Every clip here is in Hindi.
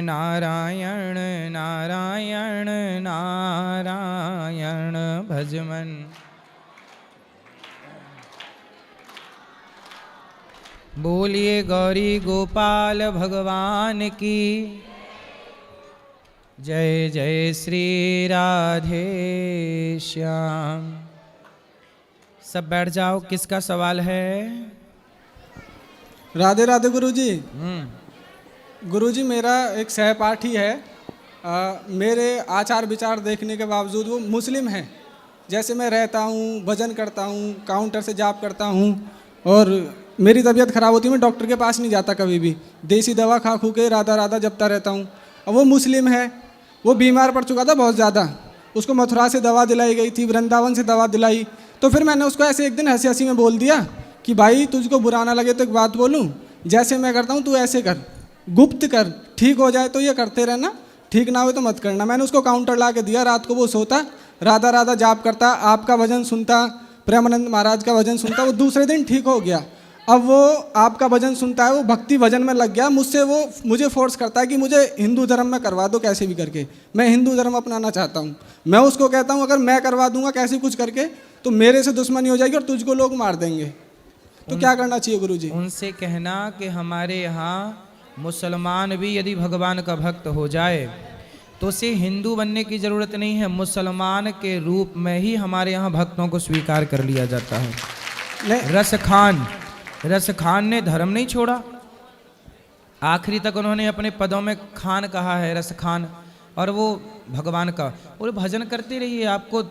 नारायण नारायण नारायण भजमन। बोलिए गौरी गोपाल भगवान की जय। जय श्री राधे श्याम। सब बैठ जाओ। किसका सवाल है? राधे राधे गुरुजी। गुरुजी मेरा एक सहपाठी है, मेरे आचार विचार देखने के बावजूद वो मुस्लिम है। जैसे मैं रहता हूँ, भजन करता हूँ, काउंटर से जाप करता हूँ और मेरी तबीयत ख़राब होती है, मैं डॉक्टर के पास नहीं जाता कभी भी, देसी दवा खा खू के राधा राधा जपता रहता हूँ। अब वो मुस्लिम है, वो बीमार पड़ चुका था बहुत ज़्यादा, उसको मथुरा से दवा दिलाई गई थी, वृंदावन से दवा दिलाई। तो फिर मैंने उसको ऐसे एक दिन हंसी हंसी में बोल दिया कि भाई तुझको बुरा ना लगे तो एक बात बोलूँ, जैसे मैं करता हूँ तू ऐसे कर, गुप्त कर, ठीक हो जाए तो ये करते रहना, ठीक ना हो तो मत करना। मैंने उसको काउंटर ला के दिया, रात को वो सोता, राधा राधा जाप करता, आपका भजन सुनता, प्रेमानंद महाराज का भजन सुनता, वो दूसरे दिन ठीक हो गया। अब वो आपका भजन सुनता है, वो भक्ति भजन में लग गया। मुझे फोर्स करता है कि मुझे हिंदू धर्म में करवा दो कैसे भी करके, मैं हिंदू धर्म अपनाना चाहता हूँ। मैं उसको कहता हूँ अगर मैं करवा दूंगा कैसे कुछ करके तो मेरे से दुश्मनी हो जाएगी और तुझको लोग मार देंगे। तो क्या करना चाहिए गुरुजी? उनसे कहना कि हमारे यहाँ मुसलमान भी यदि भगवान का भक्त हो जाए तो उसे हिंदू बनने की ज़रूरत नहीं है, मुसलमान के रूप में ही हमारे यहाँ भक्तों को स्वीकार कर लिया जाता है। रस खान ने धर्म नहीं छोड़ा, आखिरी तक उन्होंने अपने पदों में खान कहा है, रस खान, और वो भगवान का। और भजन करते रहिए, आपको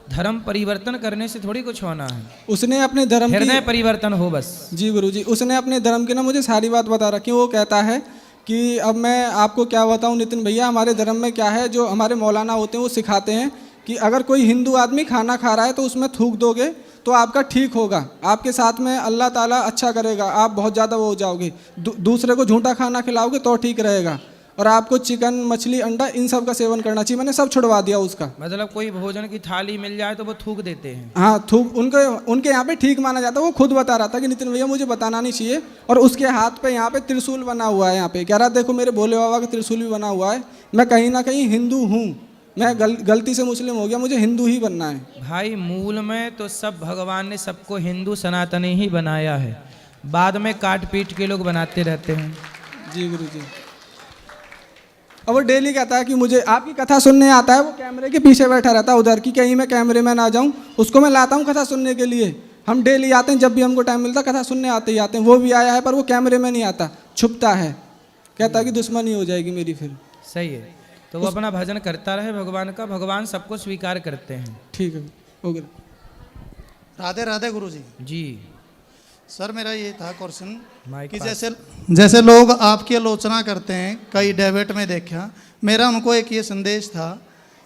धर्म परिवर्तन करने से थोड़ी कुछ होना है। उसने अपने धर्म हृदय परिवर्तन हो बस। जी गुरुजी, उसने अपने धर्म की ना मुझे सारी बात बता रखी। वो कहता है कि अब मैं आपको क्या बताऊं नितिन भैया, हमारे धर्म में क्या है, जो हमारे मौलाना होते हैं वो सिखाते हैं कि अगर कोई हिंदू आदमी खाना खा रहा है तो उसमें थूक दोगे तो आपका ठीक होगा, आपके साथ में अल्लाह ताला अच्छा करेगा, आप बहुत ज़्यादा वो हो जाओगे। दूसरे को झूठा खाना खिलाओगे तो ठीक रहेगा, और आपको चिकन मछली अंडा इन सब का सेवन करना चाहिए। मैंने सब छुड़वा दिया उसका। मतलब कोई भोजन की थाली मिल जाए तो वो थूक देते हैं। हाँ, थूक उनके यहाँ पे ठीक माना जाता है। वो खुद बता रहा था कि नितिन भैया मुझे बताना नहीं चाहिए, और उसके हाथ पे यहाँ पे त्रिशूल बना हुआ है, यहाँ पे कह रहा देखो मेरे भोले बाबा का त्रिशूल भी बना हुआ है, मैं कहीं ना कहीं हिंदू हूँ, मैं गलती से मुस्लिम हो गया, मुझे हिंदू ही बनना है। भाई मूल में तो सब भगवान ने सबको हिंदू सनातनी ही बनाया है, बाद में काट पीट के लोग बनाते रहते हैं। जी गुरुजी। और वो डेली कहता है कि मुझे आपकी कथा सुनने आता है, वो कैमरे के पीछे बैठा रहता है उधर की कहीं मैं कैमरे में ना जाऊं, उसको मैं लाता हूं कथा सुनने के लिए। हम डेली आते हैं, जब भी हमको टाइम मिलता कथा सुनने आते ही आते हैं। वो भी आया है पर वो कैमरे में नहीं आता, छुपता है, कहता है कि दुश्मनी हो जाएगी मेरी फिर। सही है, तो वो अपना भजन करता रहे भगवान का, भगवान सबको स्वीकार करते हैं। ठीक है, हो गया। राधे राधे गुरुजी। जी सर, मेरा ये था क्वेश्चन कि जैसे लोग आपकी आलोचना करते हैं, कई डेबेट में देखा, मेरा उनको एक ये संदेश था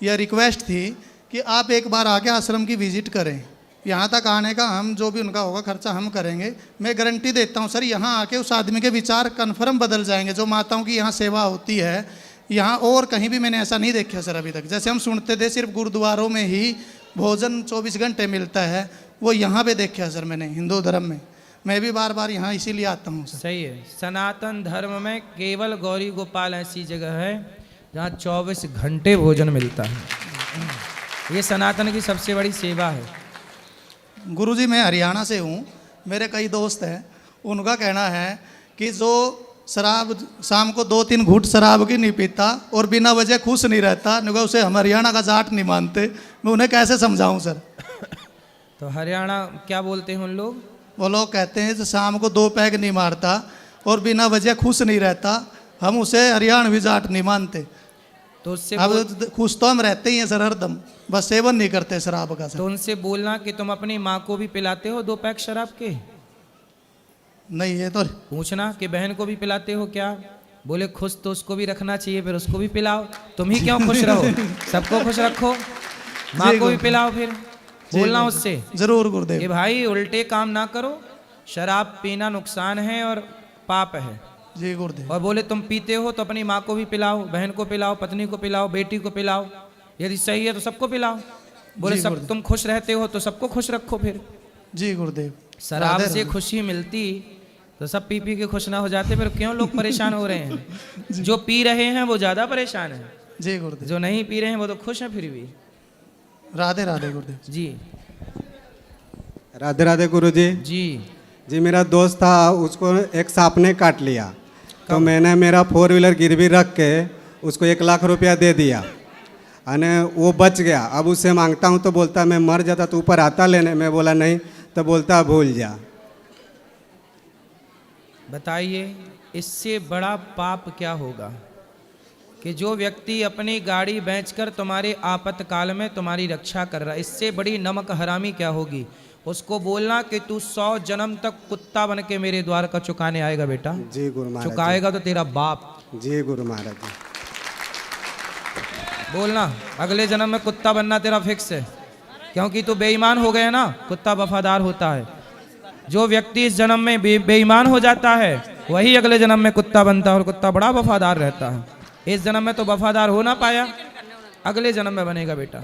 या रिक्वेस्ट थी कि आप एक बार आके आश्रम की विजिट करें। यहाँ तक आने का हम जो भी उनका होगा खर्चा हम करेंगे। मैं गारंटी देता हूँ सर, यहाँ आके उस आदमी के विचार कन्फर्म बदल जाएंगे। जो माताओं की यहाँ सेवा होती है, यहाँ और कहीं भी मैंने ऐसा नहीं देखा सर अभी तक। जैसे हम सुनते थे सिर्फ गुरुद्वारों में ही भोजन 24 घंटे मिलता है, वो यहाँ पे देखा सर मैंने हिंदू धर्म में। मैं भी बार बार यहाँ इसीलिए आता हूँ सर। सही है, सनातन धर्म में केवल गौरी गोपाल ऐसी जगह है जहाँ 24 घंटे भोजन मिलता है। ये सनातन की सबसे बड़ी सेवा है। गुरुजी, मैं हरियाणा से हूँ, मेरे कई दोस्त हैं, उनका कहना है कि जो शराब शाम को 2-3 घूंट शराब की नहीं पीता और बिना वजह खुश नहीं रहता, उसे हम हरियाणा का जाट नहीं मानते। मैं उन्हें कैसे समझाऊँ सर? तो हरियाणा क्या बोलते हैं उन लोग? वो लोग कहते हैं कि शाम को 2 पैग नहीं मारता और बिना वजह खुश नहीं रहता, हम उसे हरियाणवी जाट नहीं मानते। तो उससे अब खुश तो हम रहते ही हैं सर हरदम, बस सेवन नहीं करते शराब का सर। तो उनसे बोलना कि तुम अपनी माँ को भी पिलाते हो 2 पैक शराब के? नहीं, ये तो पूछना कि बहन को भी पिलाते हो क्या? बोले खुश तो उसको भी रखना चाहिए, फिर उसको भी पिलाओ। तुम ही क्यों खुश रहो, सबको खुश रखो, माँ को भी पिलाओ। फिर बोलना उससे जरूर गुरुदेव कि भाई उल्टे काम ना करो, शराब पीना नुकसान है और पाप है। जी गुरुदेव। और बोले तुम पीते हो तो अपनी माँ को भी पिलाओ, बहन को पिलाओ, पत्नी को पिलाओ, बेटी को पिलाओ, यदि सही है तो सबको पिलाओ। बोले सब तुम खुश रहते हो तो सबको खुश रखो। फिर जी गुरुदेव। शराब से खुशी मिलती तो सब पी पी के खुश ना हो जाते, फिर क्यों लोग परेशान हो रहे हैं? जो पी रहे हैं वो ज़्यादा परेशान है, जी गुरुदेव। जो नहीं पी रहे हैं वो तो खुश हैं फिर भी। राधे राधे गुरुदेव जी राधे राधे गुरुजी। जी। जी मेरा दोस्त था, उसको एक सांप ने काट लिया, तो मैंने मेरा 4 व्हीलर गिरवी रख के उसको 1 लाख रुपया दे दिया, अने वो बच गया। अब उससे मांगता हूँ तो बोलता मैं मर जाता तो ऊपर आता लेने, मैं बोला नहीं, तो बोलता भूल जा। बताइए इससे बड़ा पाप क्या होगा कि जो व्यक्ति अपनी गाड़ी बेचकर तुम्हारे आपातकाल में तुम्हारी रक्षा कर रहा है, इससे बड़ी नमक हरामी क्या होगी? उसको बोलना कि तू 100 जन्म तक कुत्ता बन के मेरे द्वार का चुकाने आएगा बेटा। जी गुरु महाराज। चुकाएगा तो तेरा बाप। जी गुरु महाराज जी। बोलना अगले जन्म में कुत्ता बनना तेरा फिक्स है, क्योंकि तू बेईमान हो गया ना। कुत्ता वफादार होता है, जो व्यक्ति इस जन्म में बेईमान हो जाता है वही अगले जन्म में कुत्ता बनता है, और कुत्ता बड़ा वफादार रहता है। इस जन्म में तो वफादार हो ना पाया, अगले जन्म में बनेगा बेटा।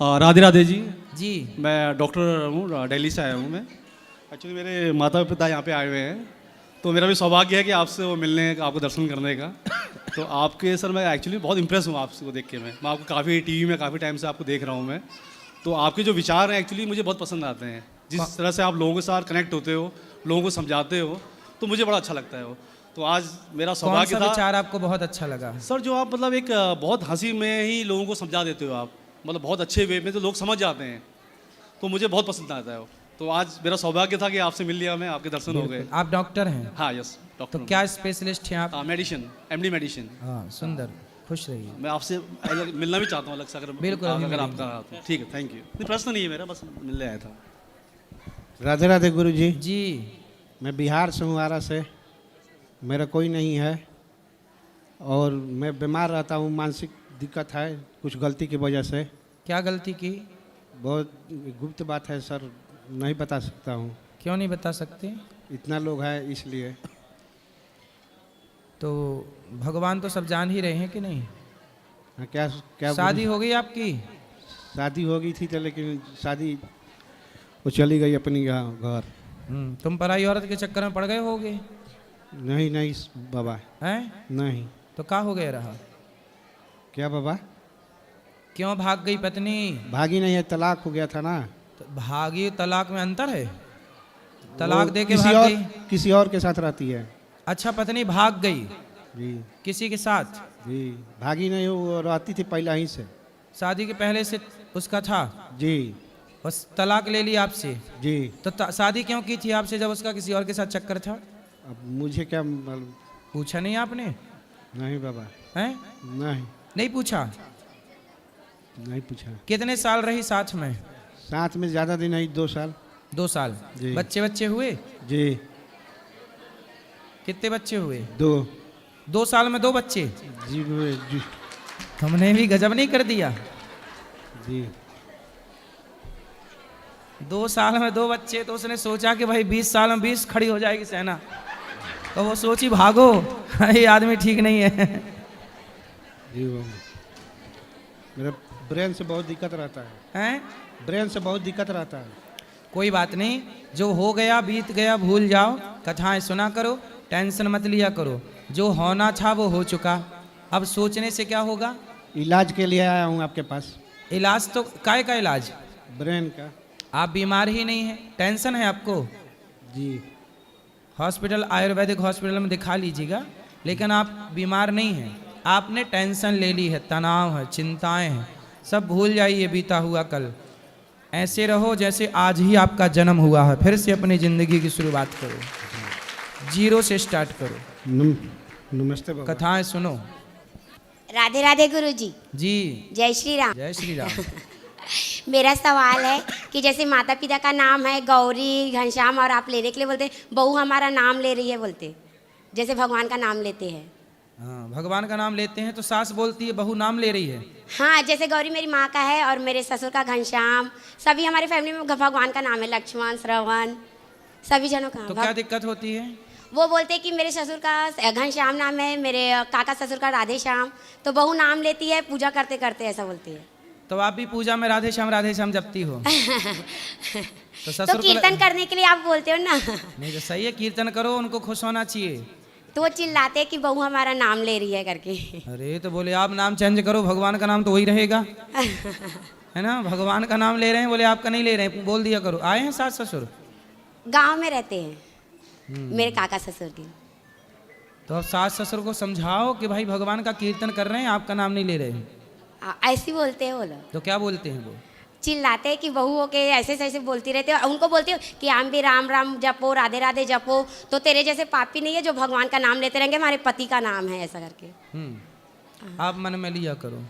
राधे राधे जी। जी मैं डॉक्टर हूँ, दिल्ली से आया हूँ मैं। एक्चुअली मेरे माता पिता यहाँ पे आए हुए हैं, तो मेरा भी सौभाग्य है कि आपसे वो मिलने का, आपको दर्शन करने का। तो आपके सर मैं एक्चुअली बहुत इंप्रेस हूँ आपसे को देख के। मैं आपको काफ़ी टीवी में काफ़ी टाइम से आपको देख रहा हूँ मैं। तो आपके जो विचार हैं एक्चुअली मुझे बहुत पसंद आते हैं। जिस तरह से आप लोगों के साथ कनेक्ट होते हो, लोगों को समझाते हो, तो मुझे बड़ा अच्छा लगता है वो। तो आज मेरा कौन सौभाग्य सा था। विचार आपको बहुत अच्छा लगा? सर जो आप मतलब एक बहुत हंसी में ही लोगों को समझा देते हो आप, मतलब बहुत अच्छे वे में, तो लोग समझ जाते हैं, तो मुझे बहुत पसंद आता है वो। तो आज मेरा सौभाग्य था कि आपसे मिल लिया मैं, आपके दर्शन हो गए। आप डॉक्टर हैं? हाँ यस डॉक्टर। तो क्या स्पेशलिस्ट हैं आप? Medicine, MD medicine. हाँ सुंदर, खुश रहिए। मैं आपसे मिलना भी चाहता हूँ अलग से, अगर बिल्कुल, अभी अगर मिलेंगे। आपका तो ठीक है, थैंक यू। नहीं प्रश्न नहीं है मेरा, बस मिलने आया था। राधे राधे गुरु जी। जी मैं बिहार से हूँ, आरा से। मेरा कोई नहीं है और मैं बीमार रहता हूँ, मानसिक दिक्कत है कुछ गलती की वजह से। क्या गलती की? बहुत गुप्त बात है सर, नहीं बता सकता हूँ। क्यों नहीं बता सकते? इतना लोग हैं इसलिए। तो भगवान तो सब जान ही रहे हैं कि नहीं? हाँ, क्या क्या शादी हो गई आपकी? शादी हो गई थी तो, लेकिन शादी वो चली गई अपनी घर। तुम पराई औरत के चक्कर में पड़ गए होगे? नहीं नहीं बाबा, हैं? नहीं। तो क्या हो गया रहा? क्या बाबा? क्यों भाग गई पत्नी? भागी नहीं है, तलाक हो गया था ना। तो भागी तलाक में अंतर है? तलाक वो दे के किसी भाग और गई? किसी और के साथ रहती है। अच्छा पत्नी भाग गई जी किसी के साथ? जी, भागी नहीं, वो रहती थी पहले ही से। शादी के पहले से उसका था? जी बस तलाक ले ली आपसे? जी। तो शादी क्यों की थी आपसे जब उसका किसी और के साथ चक्कर था? अब मुझे क्या मालूम? पूछा नहीं आपने? नहीं बाबा, हैं? नहीं नहीं पूछा? नहीं पूछा। कितने साल रही साथ में? साथ में ज़्यादा दिन नहीं, 2 साल। 2 साल। जी। बच्चे हुए? जी कितने बच्चे हुए? 2। 2 साल में 2 बच्चे? जी जी तुमने भी गजब नहीं कर दिया। जी। 2 साल में 2 बच्चे, तो उसने सोचा कि भाई 20 साल में 20 खड़ी हो जाएगी सेना, तो वो सोची भागो, ये आदमी ठीक नहीं है। जी बाबा, मेरा ब्रेन से बहुत दिक्कत रहता है। हैं? ब्रेन से बहुत दिक्कत रहता है। कोई बात नहीं, जो हो गया बीत गया, भूल जाओ। कथाएं सुना करो, टेंशन मत लिया करो। जो होना था वो हो चुका, अब सोचने से क्या होगा? इलाज के लिए आया हूँ आपके पास। इलाज तो काय का इलाज? ब्रेन का। आप बीमार ही नहीं हैं, टेंशन है आपको। जी हॉस्पिटल, आयुर्वेदिक हॉस्पिटल में दिखा लीजिएगा, लेकिन आप बीमार नहीं हैं। आपने टेंशन ले ली है, तनाव है, चिंताएं हैं, सब भूल जाइए बीता हुआ कल। ऐसे रहो जैसे आज ही आपका जन्म हुआ है। फिर से अपनी ज़िंदगी की शुरुआत करो, 0 से स्टार्ट करो। नमस्ते बाबा। कथाएं सुनो। राधे राधे गुरु जी। जी जय श्री राम। जय श्री राम। मेरा सवाल है कि जैसे माता पिता का नाम है गौरी, घनश्याम, और आप लेने के लिए बोलते बहू हमारा नाम ले रही है बोलते, जैसे भगवान का नाम लेते हैं। हाँ, भगवान का नाम लेते हैं तो सास बोलती है बहू नाम ले रही है। हाँ, जैसे गौरी मेरी माँ का है और मेरे ससुर का घनश्याम, सभी हमारी फैमिली में भगवान का नाम है, लक्ष्मण, श्रवण, सभी जनों का। तो क्या दिक्कत होती है? वो बोलते हैं कि मेरे ससुर का घनश्याम नाम है, मेरे काका ससुर का राधे श्याम, तो बहू नाम लेती है पूजा करते करते, ऐसा बोलती है। तो आप भी पूजा में राधे श्याम जपती हो? तो तो ससुर को कीर्तन करने के लिए आप बोलते हो ना। नहीं तो सही है, कीर्तन करो, उनको खुश होना चाहिए। तो वो चिल्लाते हैं कि बहू हमारा नाम ले रही है करके। अरे तो बोले आप नाम चेंज करो, भगवान का नाम तो वही रहेगा, है ना? भगवान का नाम ले रहे हैं, बोले आपका नहीं ले रहे हैं, बोल दिया करो। आए हैं सास ससुर? गांव में रहते हैं मेरे काका ससुर की। तो अब सास ससुर को समझाओ कि भाई भगवान का कीर्तन कर रहे हैं, आपका नाम नहीं ले रहे हैं। ऐसे बोलते हैं वो लोग। तो क्या बोलते हैं वो? चिल्लाते हैं कि बहू हो के ऐसे ऐसे बोलती रहते हो। उनको बोलती हो कि हम भी राम राम जपो, राधे राधे जपो, तो तेरे जैसे पापी नहीं है जो भगवान का नाम लेते रहेंगे, हमारे पति का नाम है, ऐसा करके। आप मन में लिया करो,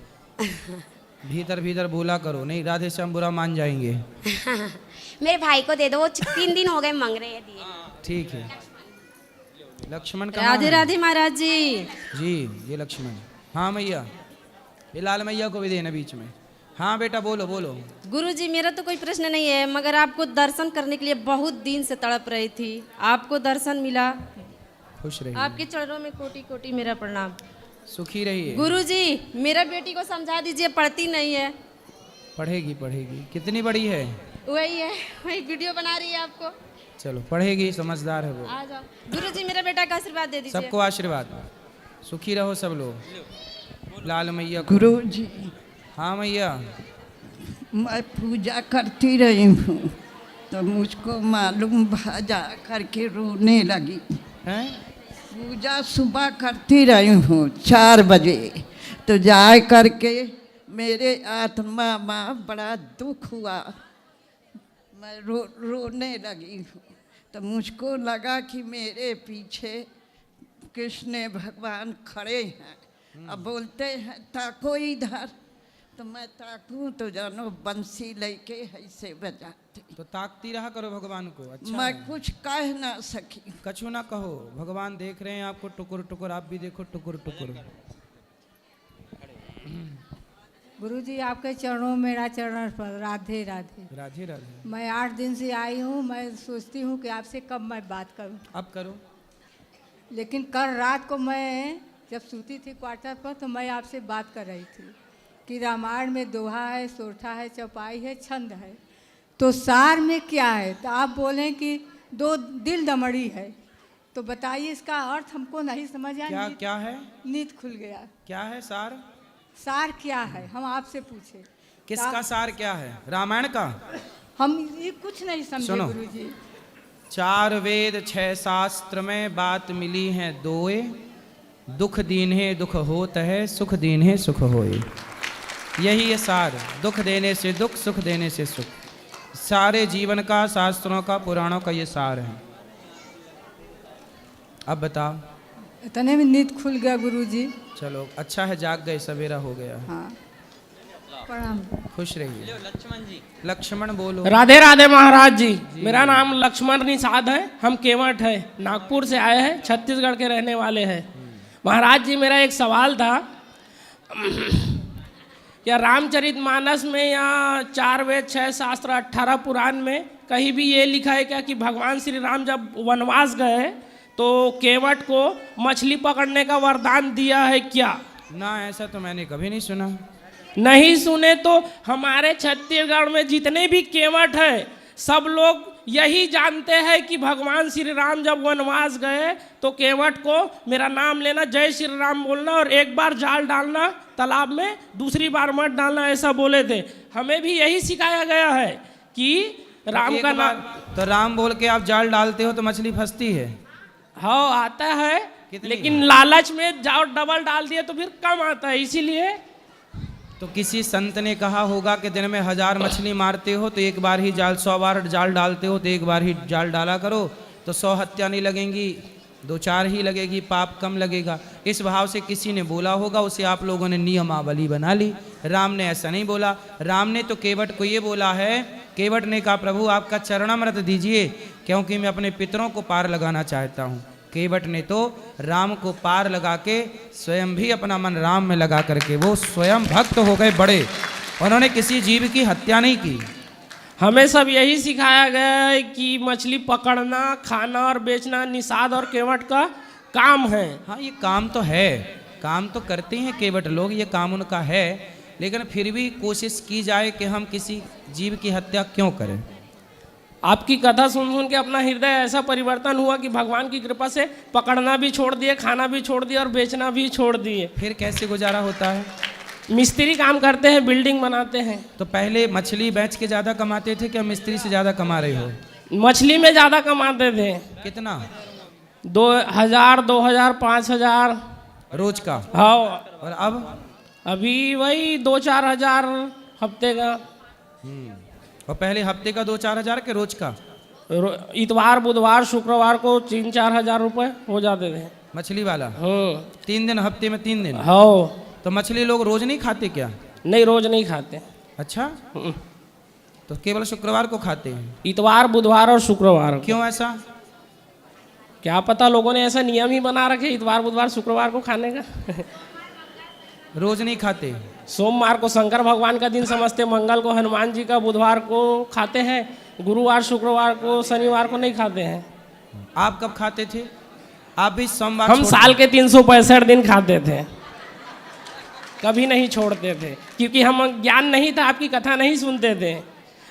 भीतर भीतर बोला करो, नहीं राधे श्याम बुरा मान जाएंगे। मेरे भाई को दे दो, वो 3 दिन हो गए मांग रहे हैं, दिए। ठीक है। लक्ष्मण का राधे राधे महाराज जी। जी ये लक्ष्मण। हाँ मैया, ये लाल मैया को भी देना बीच में। हाँ बेटा बोलो बोलो। गुरुजी मेरा तो कोई प्रश्न नहीं है, मगर आपको दर्शन करने के लिए बहुत दिन से तड़प रही थी, आपको दर्शन मिला, खुश रहिए, आपके चरणों में कोटि कोटि मेरा प्रणाम। सुखी रहिए। गुरुजी मेरा बेटी को समझा दीजिए, पढ़ती नहीं है। पढ़ेगी पढ़ेगी। कितनी बड़ी है? वही है, वही वीडियो बना रही है आपको। चलो पढ़ेगी, समझदार है वो। आ जाओ गुरुजी, मेरा बेटा का आशीर्वाद दे दीजिए। सबको आशीर्वाद, सुखी रहो सब लोग। लाल मैया को। गुरु जी हाँ मैया। मैं पूजा करती रही हूँ तो मुझको मालूम भाजा करके रोने लगी। हैं? पूजा सुबह करती रही हूँ 4 बजे, तो जा करके मेरे आत्मा में बड़ा दुख हुआ, मैं रोने लगी हूँ। तो मुझको लगा कि मेरे पीछे कृष्ण भगवान खड़े हैं, अब बोलते हैं ताको इधर, तो मैं ताकूं तो जानो बंसी लेके ऐसे बजाते। तो ताकती रहा करो भगवान को। अच्छा मैं है। कुछ कह ना सकी। कछु ना कहो, भगवान देख रहे हैं आपको टुकुर टुकुर, आप भी देखो टुकुर टुकुर। गुरुजी आपके चरणों में, मेरा चरण पर राधे राधे। राधे राधे। मैं 8 दिन से आई हूँ, मैं सोचती हूँ कि आपसे कब मैं बात करूँ। अब करो। लेकिन कल रात को मैं जब सूती थी क्वार्टर पर, तो मैं आपसे बात कर रही थी कि रामायण में दोहा है, सोरठा है, चौपाई है, छंद है, तो सार में क्या है? तो आप बोलें कि 2 दिल दमड़ी है, तो बताइए इसका अर्थ हमको नहीं समझ आया। क्या क्या है? नींद खुल गया। क्या है सार? सार क्या है हम आपसे पूछे। किसका सार क्या है? रामायण का? हम ये कुछ नहीं समझे सुनो। गुरुजी। 4 वेद 6 शास्त्र में बात मिली है 2, दुख दीन्हे दुख होत है, सुख दीन्हे सुख होए। यही है सार। दुख देने से दुख, सुख देने से सुख। सारे जीवन का, शास्त्रों का, पुराणों का ये सार है। अब बताओ। इतने में नींद खुल गया गुरुजी। चलो अच्छा है, जाग गए, सवेरा हो गया। हाँ प्रणाम। खुश रहिए। लक्ष्मण बोलो। राधे राधे महाराज जी। मेरा नाम लक्ष्मण निषाद है, हम केवट है, नागपुर से आए हैं, छत्तीसगढ़ के रहने वाले हैं। महाराज जी मेरा एक सवाल था, या रामचरितमानस में या 4 वेद 6 शास्त्र 18 पुराण में कहीं भी ये लिखा है क्या कि भगवान श्री राम जब वनवास गए तो केवट को मछली पकड़ने का वरदान दिया है क्या? ना ऐसा तो मैंने कभी नहीं सुना। नहीं सुने तो हमारे छत्तीसगढ़ में जितने भी केवट है सब लोग यही जानते हैं कि भगवान श्री राम जब वनवास गए तो केवट को मेरा नाम लेना, जय श्री राम बोलना और एक बार जाल डालना तालाब में, दूसरी बार मत डालना, ऐसा बोले थे। हमें भी यही सिखाया गया है कि राम का नाम। तो राम बोल के आप जाल डालते हो तो मछली फंसती है? हाँ आता है, लेकिन लालच में जाओ डबल डाल दिए तो फिर कम आता है, इसीलिए। तो किसी संत ने कहा होगा कि दिन में 1000 मछली मारते हो तो एक बार ही जाल, 100 बार जाल डालते हो तो एक बार ही जाल डाला करो, तो 100 हत्या नहीं लगेंगी, 2-4 ही लगेगी, पाप कम लगेगा। इस भाव से किसी ने बोला होगा, उसे आप लोगों ने नियमावली बना ली। राम ने ऐसा नहीं बोला। राम ने तो केवट को ये बोला है, केवट ने कहा प्रभु आपका चरणामृत दीजिए क्योंकि मैं अपने पितरों को पार लगाना चाहता हूँ। केवट ने तो राम को पार लगा के स्वयं भी अपना मन राम में लगा करके वो स्वयं भक्त हो गए बड़े। उन्होंने किसी जीव की हत्या नहीं की। हमें सब यही सिखाया गया है कि मछली पकड़ना, खाना और बेचना निषाद और केवट का काम है। हाँ ये काम तो है, काम तो करते हैं केवट लोग, ये काम उनका है। लेकिन फिर भी कोशिश की जाए कि हम किसी जीव की हत्या क्यों करें। आपकी कथा सुन सुन के अपना हृदय ऐसा परिवर्तन हुआ कि भगवान की कृपा से पकड़ना भी छोड़ दिए, खाना भी छोड़ दिए और बेचना भी छोड़ दिए। फिर कैसे गुजारा होता है? मिस्त्री काम करते हैं, बिल्डिंग बनाते हैं। तो पहले मछली बेच के ज़्यादा कमाते थे क्या मिस्त्री से ज़्यादा कमा रहे हो? मछली में ज़्यादा कमाते थे। कितना? 2000, 2000, 5000 रोज का? हाँ। और अब? अभी वही 2-4 हजार हफ्ते का। और पहले हफ्ते का 2-4 हजार के रोज का? इतवार, बुधवार, शुक्रवार को 3-4 हजार रुपए हो जाते थे। मछली वाला? हाँ। 3 दिन हफ्ते में 3 दिन? हाँ। तो मछली लोग रोज नहीं खाते क्या? नहीं, रोज नहीं खाते। अच्छा, तो केवल शुक्रवार को खाते हैं? इतवार, बुधवार और शुक्रवार। क्यों ऐसा? क्या पता, लोगों ने ऐसा नियम ही बना रखे इतवार, बुधवार, शुक्रवार को खाने का। रोज नहीं खाते? सोमवार को शंकर भगवान का दिन समझते, मंगल को हनुमान जी का, बुधवार को खाते हैं, गुरुवार, शुक्रवार को, शनिवार को नहीं खाते हैं। आप कब खाते थे? आप भी सोमवार? हम साल के 365 दिन खाते थे, कभी नहीं छोड़ते थे, क्योंकि हम ज्ञान नहीं था, आपकी कथा नहीं सुनते थे।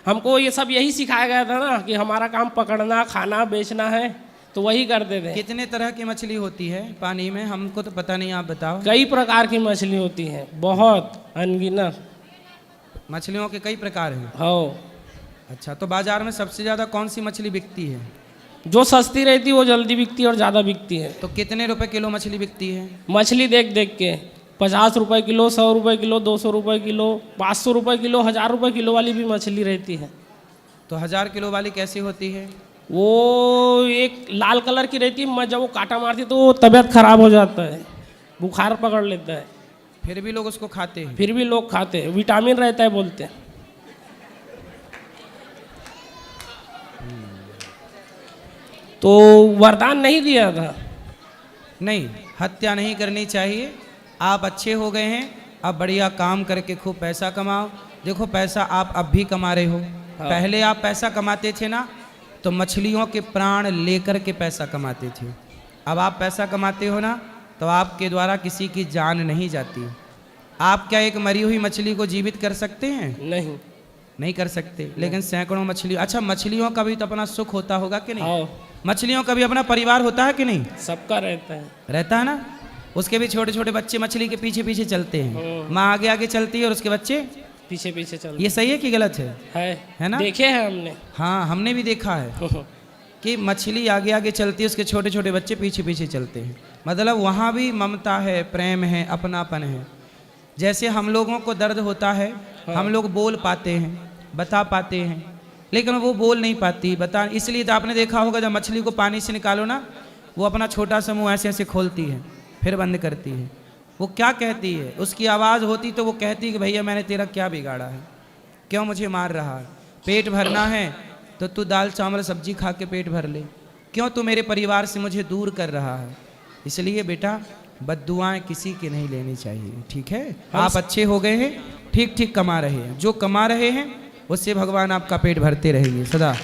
हमको ये सब यही सिखाया गया था ना कि हमारा काम पकड़ना, खाना, बेचना है, तो वही करते थे। कितने तरह की मछली होती है पानी में? हमको तो पता नहीं, आप बताओ। कई प्रकार की मछली होती है, बहुत अनगिनत मछलियों के कई प्रकार हैं। हाँ। अच्छा, तो बाजार में सबसे ज़्यादा कौन सी मछली बिकती है? जो सस्ती रहती है वो जल्दी बिकती है और ज़्यादा बिकती है। तो कितने रुपए किलो मछली बिकती है? मछली देख देख के 50 रुपए किलो, 100 रुपए किलो, 200 रुपए किलो, 500 रुपए किलो, 1000 रुपए किलो वाली भी मछली रहती है। तो 1000 किलो वाली कैसी होती है? वो एक लाल कलर की रहती है, जब वो कांटा मारती है तो वो तबीयत खराब हो जाता है, बुखार पकड़ लेता है। फिर भी लोग उसको खाते हैं? फिर भी लोग खाते हैं, विटामिन रहता है बोलते हैं। तो वरदान नहीं दिया था। नहीं, हत्या नहीं करनी चाहिए। आप अच्छे हो गए हैं, अब बढ़िया काम करके खूब पैसा कमाओ। देखो, पैसा आप अब भी कमा रहे हो। हाँ। पहले आप पैसा कमाते थे ना, तो मछलियों के प्राण लेकर के पैसा कमाते थे। अब आप पैसा कमाते हो ना, तो आपके द्वारा किसी की जान नहीं जाती। आप क्या एक मरी हुई मछली को जीवित कर सकते हैं? नहीं, नहीं कर सकते। लेकिन सैकड़ों मछली, अच्छा मछलियों का भी तो अपना सुख होता होगा कि नहीं? हाँ। मछलियों का भी अपना परिवार होता है कि नहीं? सबका रहता है। रहता है ना। उसके भी छोटे छोटे बच्चे मछली के पीछे पीछे चलते हैं। हाँ। माँ आगे आगे चलती है और उसके बच्चे पीछे पीछे चल। ये सही है कि गलत है? है ना? देखे हैं हमने। हाँ, हमने भी देखा है कि मछली आगे आगे चलती है, उसके छोटे छोटे बच्चे पीछे पीछे चलते हैं। मतलब वहाँ भी ममता है, प्रेम है, अपनापन है। जैसे हम लोगों को दर्द होता है, हम लोग बोल पाते हैं, बता पाते हैं, लेकिन वो बोल नहीं पाती, बता। इसलिए तो आपने देखा होगा, जब मछली को पानी से निकालो ना, वो अपना छोटा सा मुँह ऐसे ऐसे खोलती है, फिर बंद करती है। वो क्या कहती है? उसकी आवाज़ होती तो वो कहती कि भैया मैंने तेरा क्या बिगाड़ा है, क्यों मुझे मार रहा है? पेट भरना है तो तू दाल चावल सब्जी खा के पेट भर ले, क्यों तू मेरे परिवार से मुझे दूर कर रहा है? इसलिए बेटा, बद्दुआएं किसी की नहीं लेनी चाहिए, ठीक है? आप अच्छे हो गए हैं, ठीक ठीक कमा रहे हैं, जो कमा रहे हैं उससे भगवान आपका पेट भरते रहेंगे सदा।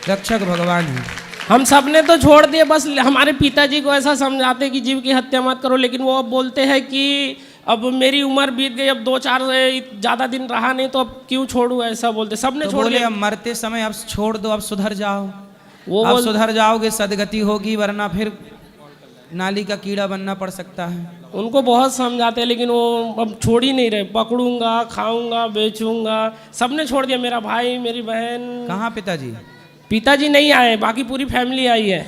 रक्षक भगवान है। हम सब ने तो छोड़ दिए, बस हमारे पिताजी को ऐसा समझाते कि जीव की हत्या मत करो, लेकिन वो अब बोलते हैं कि अब मेरी उम्र बीत गई, अब 2-4 ज़्यादा दिन रहा नहीं, तो अब क्यों छोड़ूं, ऐसा बोलते। सबने तो छोड़ बोले दिया। अब मरते समय अब छोड़ दो, अब सुधर जाओ। वो अब सुधर जाओगे, सदगति होगी, वरना फिर नाली का कीड़ा बनना पड़ सकता है। उनको बहुत समझाते हैं, लेकिन वो अब छोड़ ही नहीं रहे। पकड़ूंगा, खाऊंगा, बेचूंगा, सबने छोड़ दिया। मेरा भाई, मेरी बहन। कहाँ पिताजी? पिताजी नहीं आए, बाकी पूरी फैमिली आई है।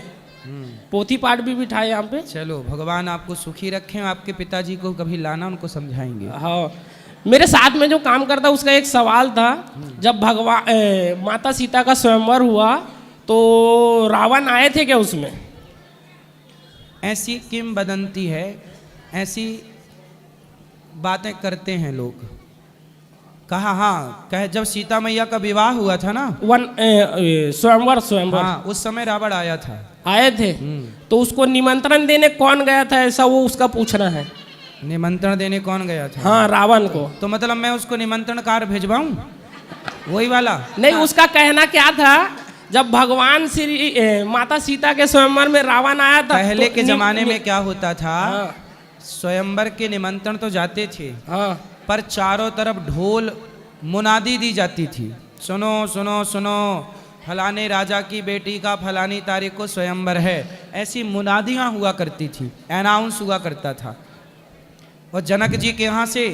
पोथी पाठ भी बिठाए यहाँ पे। चलो, भगवान आपको सुखी रखें। आपके पिताजी को कभी लाना, उनको समझाएंगे। हाँ, मेरे साथ में जो काम करता, उसका एक सवाल था। जब भगवान माता सीता का स्वयंवर हुआ तो रावण आए थे क्या उसमें? ऐसी किंवदंती है, ऐसी बातें करते हैं लोग। कहा, हाँ, कहे जब सीता मैया का विवाह हुआ था ना, स्वयंवर, हाँ, उस समय रावण आया था। आए थे, तो उसको निमंत्रण देने कौन गया था, ऐसा वो उसका पूछना है। निमंत्रण देने कौन गया था? हाँ, रावण को। तो मतलब मैं उसको निमंत्रण कार्ड भिजवाऊं, वही वाला? नहीं, उसका कहना क्या था, जब भगवान श्री माता सीता के स्वयंवर में रावण आया था। पहले तो के जमाने में क्या होता था? हाँ। स्वयंवर के निमंत्रण तो जाते थे, हाँ, पर चारों तरफ ढोल मुनादी दी जाती थी, सुनो सुनो सुनो, फलाने राजा की बेटी का फलानी तारीख को स्वयंवर है, ऐसी मुनादियाँ हुआ करती थी, अनाउंस हुआ करता था। और जनक जी के यहाँ से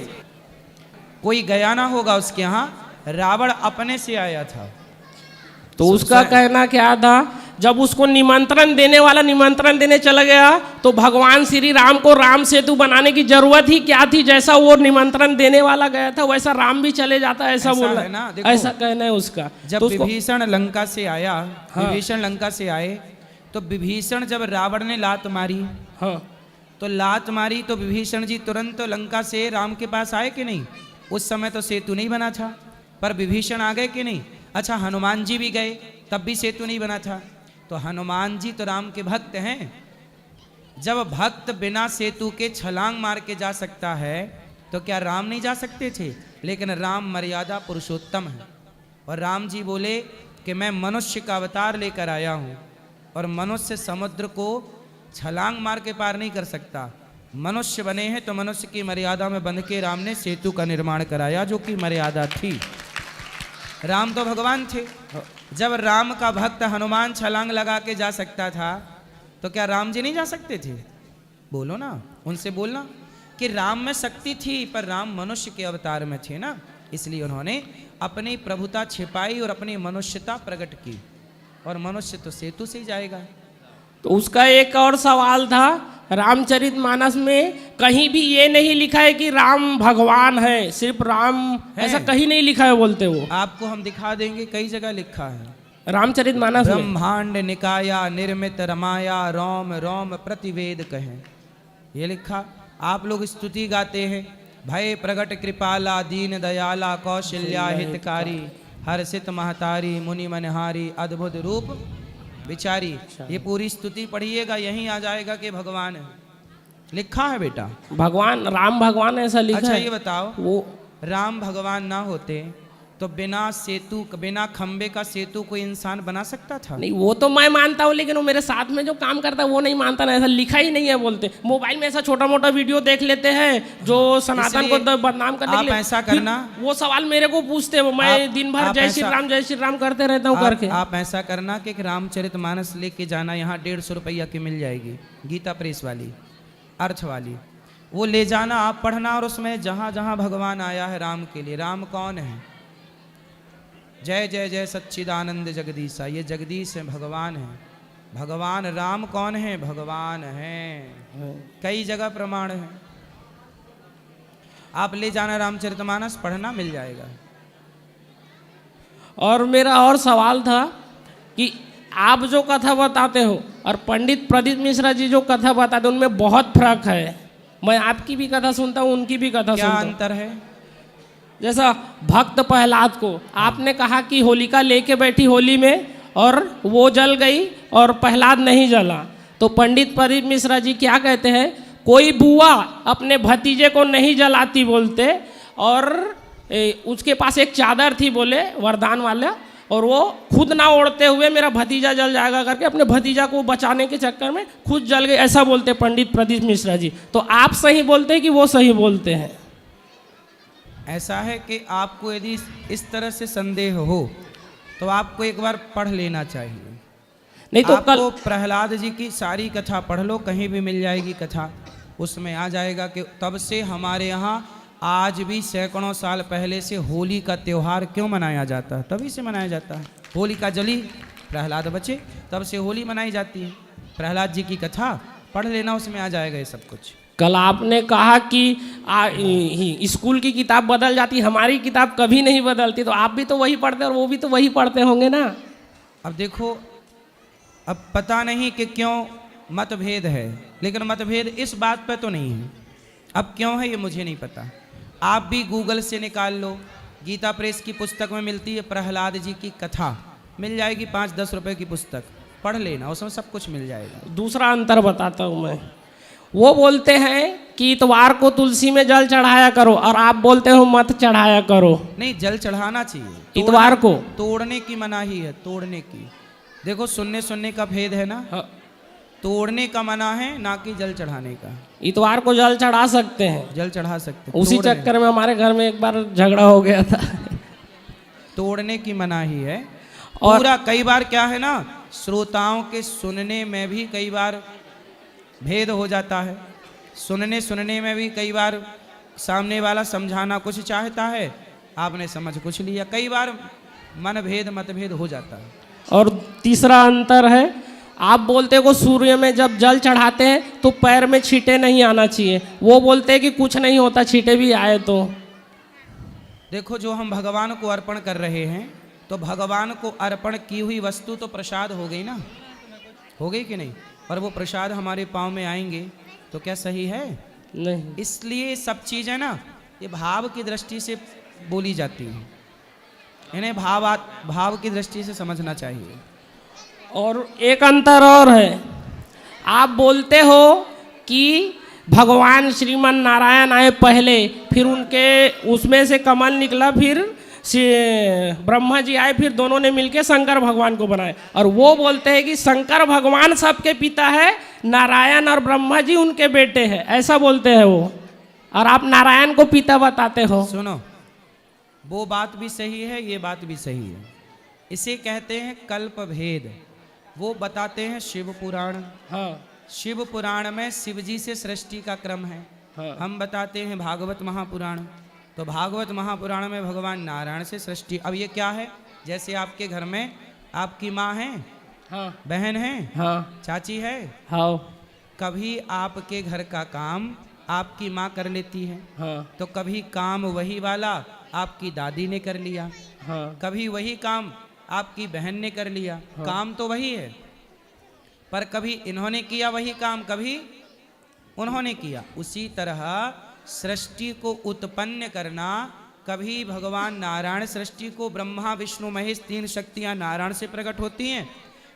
कोई गया ना होगा, उसके यहाँ रावण अपने से आया था। तो उसका कहना क्या था, जब उसको निमंत्रण देने वाला निमंत्रण देने चला गया तो भगवान श्री राम को राम सेतु बनाने की जरूरत ही क्या थी, जैसा वो निमंत्रण देने वाला गया था वैसा राम भी चले जाता, ऐसा बोला है ना, ऐसा कहना है उसका। जब तो विभीषण लंका से आया, हाँ। विभीषण लंका से आए तो विभीषण जब रावण ने लात मारी, हाँ, तो लात मारी तो विभीषण जी तुरंत लंका से राम के पास आए कि नहीं? उस समय तो सेतु नहीं बना था, पर विभीषण आ गए कि नहीं? अच्छा, हनुमान जी भी गए तब भी सेतु नहीं बना था। तो हनुमान जी तो राम के भक्त हैं। जब भक्त बिना सेतु के छलांग मार के जा सकता है तो क्या राम नहीं जा सकते थे? लेकिन राम मर्यादा पुरुषोत्तम है, और राम जी बोले कि मैं मनुष्य का अवतार लेकर आया हूँ, और मनुष्य समुद्र को छलांग मार के पार नहीं कर सकता। मनुष्य बने हैं तो मनुष्य की मर्यादा में बंध के राम ने सेतु का निर्माण कराया, जो कि मर्यादा थी। राम तो भगवान थे। जब राम का भक्त हनुमान छलांग लगा के जा सकता था तो क्या राम जी नहीं जा सकते थे? बोलो ना, उनसे बोलना कि राम में शक्ति थी, पर राम मनुष्य के अवतार में थे ना, इसलिए उन्होंने अपनी प्रभुता छिपाई और अपनी मनुष्यता प्रकट की, और मनुष्य तो सेतु से ही जाएगा। तो उसका एक और सवाल था, रामचरितमानस में कहीं भी ये नहीं लिखा है कि राम भगवान है, सिर्फ राम है। ऐसा कहीं नहीं लिखा है बोलते वो। आपको हम दिखा देंगे, कई जगह लिखा है रामचरितमानस में। ब्रह्मांड निकाया निर्मित रमाया, रोम रोम प्रतिवेद कहें, ये लिखा। आप लोग स्तुति गाते हैं, भय प्रगट कृपाला दीन दयाला कौशल्या हितकारी, हर्षित महतारी मुनि मनहारी अद्भुत रूप विचारी। ये पूरी स्तुति पढ़िएगा, यहीं आ जाएगा कि भगवान है, लिखा है बेटा। भगवान राम भगवान ऐसा लिखा अच्छा है। ये बताओ, वो राम भगवान ना होते तो बिना सेतु, बिना खंबे का सेतु कोई इंसान बना सकता था? नहीं, वो तो मैं मानता हूँ, लेकिन वो मेरे साथ में जो काम करता है वो नहीं मानता ना, ऐसा लिखा ही नहीं है बोलते। मोबाइल में ऐसा छोटा मोटा वीडियो देख लेते हैं जो सनातन को बदनाम करने के लिए। आप ऐसा करना, वो सवाल मेरे को पूछते हैं, मैं दिन भर जय श्री राम करते रहता हूँ करके। आप ऐसा करना कि रामचरितमानस लेके जाना, यहाँ 150 रुपया की मिल जाएगी, गीता प्रेस वाली, अर्थ वाली, वो ले जाना, आप पढ़ना, और उसमें जहाँ जहाँ भगवान आया है राम के लिए, राम कौन है, जय जय जय सच्चिदानंद जगदीशा, ये जगदीश है, भगवान है। भगवान राम कौन है? भगवान है, कई जगह प्रमाण है। आप ले जाना रामचरितमानस, पढ़ना, मिल जाएगा। और मेरा और सवाल था कि आप जो कथा बताते हो और पंडित प्रदीप मिश्रा जी जो कथा बताते हैं उनमें बहुत फर्क है। मैं आपकी भी कथा सुनता हूँ, उनकी भी कथा सुनता हूँ। क्या अंतर है? जैसा भक्त प्रहलाद को आपने कहा कि होलिका लेके बैठी होली में और वो जल गई और प्रहलाद नहीं जला, तो पंडित प्रदीप मिश्रा जी क्या कहते हैं, कोई बुआ अपने भतीजे को नहीं जलाती बोलते, और उसके पास एक चादर थी बोले वरदान वाला, और वो खुद ना ओढ़ते हुए मेरा भतीजा जल जाएगा करके अपने भतीजा को बचाने के चक्कर में खुद जल गए, ऐसा बोलते पंडित प्रदीप मिश्रा जी। तो आप सही बोलते हैं कि वो सही बोलते हैं? ऐसा है कि आपको यदि इस तरह से संदेह हो तो आपको एक बार पढ़ लेना चाहिए। नहीं तो आपको प्रहलाद जी की सारी कथा पढ़ लो, कहीं भी मिल जाएगी कथा, उसमें आ जाएगा कि तब से हमारे यहाँ आज भी सैकड़ों साल पहले से होली का त्यौहार क्यों मनाया जाता है, तभी से मनाया जाता है। होली का जली प्रहलाद बचे, तब से होली मनाई जाती है। प्रहलाद जी की कथा पढ़ लेना, उसमें आ जाएगा ये सब कुछ। कल आपने कहा कि स्कूल की किताब बदल जाती, हमारी किताब कभी नहीं बदलती, तो आप भी तो वही पढ़ते और वो भी तो वही पढ़ते होंगे ना। अब देखो, अब पता नहीं कि क्यों मतभेद है, लेकिन मतभेद इस बात पे तो नहीं है। अब क्यों है ये मुझे नहीं पता, आप भी गूगल से निकाल लो, गीता प्रेस की पुस्तक में मिलती है प्रहलाद जी की कथा, मिल जाएगी, 5-10 रुपए की पुस्तक, पढ़ लेना, उसमें सब कुछ मिल जाएगा। दूसरा अंतर बताता हूँ मैं, वो बोलते हैं कि इतवार को तुलसी में जल चढ़ाया करो, और आप बोलते हो मत चढ़ाया करो। नहीं, जल चढ़ाना चाहिए, इतवार को तोड़ने की मनाही है, तोड़ने की। देखो सुनने का भेद है ना। तोड़ने का मना है, ना कि जल चढ़ाने का। इतवार को जल चढ़ा सकते हैं, जल चढ़ा सकते हैं, उसी तोड़ने- चक्कर में हमारे घर में एक बार झगड़ा हो गया था। तोड़ने की मनाही है। और पूरा कई बार क्या है ना, श्रोताओं के सुनने में भी कई बार भेद हो जाता है। सुनने में भी कई बार सामने वाला समझाना कुछ चाहता है, आपने समझ कुछ लिया, कई बार मन भेद मतभेद हो जाता है। और तीसरा अंतर है, आप बोलते हो सूर्य में जब जल चढ़ाते हैं तो पैर में छींटे नहीं आना चाहिए, वो बोलते हैं कि कुछ नहीं होता छींटे भी आए तो। देखो, जो हम भगवान को अर्पण कर रहे हैं, तो भगवान को अर्पण की हुई वस्तु तो प्रसाद हो गई ना, हो गई कि नहीं? और वो प्रसाद हमारे पाँव में आएंगे तो क्या सही है? नहीं। इसलिए सब चीज़ें ना ये भाव की दृष्टि से बोली जाती हैं, इन्हें भाव की दृष्टि से समझना चाहिए। और एक अंतर और है, आप बोलते हो कि भगवान श्रीमन नारायण आए पहले, फिर उनके उसमें से कमल निकला, फिर ब्रह्मा जी आए, फिर दोनों ने मिलके शंकर भगवान को बनाए। और वो बोलते हैं कि शंकर भगवान सबके पिता है, नारायण और ब्रह्मा जी उनके बेटे हैं, ऐसा बोलते हैं वो। और आप नारायण को पिता बताते हो। सुनो, वो बात भी सही है, ये बात भी सही है। इसे कहते हैं कल्प भेद। वो बताते हैं शिव पुराण। हाँ। शिव पुराण में शिव जी से सृष्टि का क्रम है। हाँ। हम बताते हैं भागवत महापुराण। तो भागवत महापुराण में भगवान नारायण से सृष्टि। अब ये क्या है, जैसे आपके घर में आपकी माँ है, हाँ, बहन है, हाँ, चाची है, हाँ, कभी आपके घर का काम आपकी माँ कर लेती है, हाँ, तो कभी काम वही वाला आपकी दादी ने कर लिया, हाँ, कभी वही काम आपकी बहन ने कर लिया। हाँ। काम तो वही है, पर कभी इन्होंने किया वही काम, कभी उन्होंने किया। उसी तरह सृष्टि को उत्पन्न करना, कभी भगवान नारायण सृष्टि को, ब्रह्मा विष्णु महेश तीन शक्तियां नारायण से प्रकट होती हैं,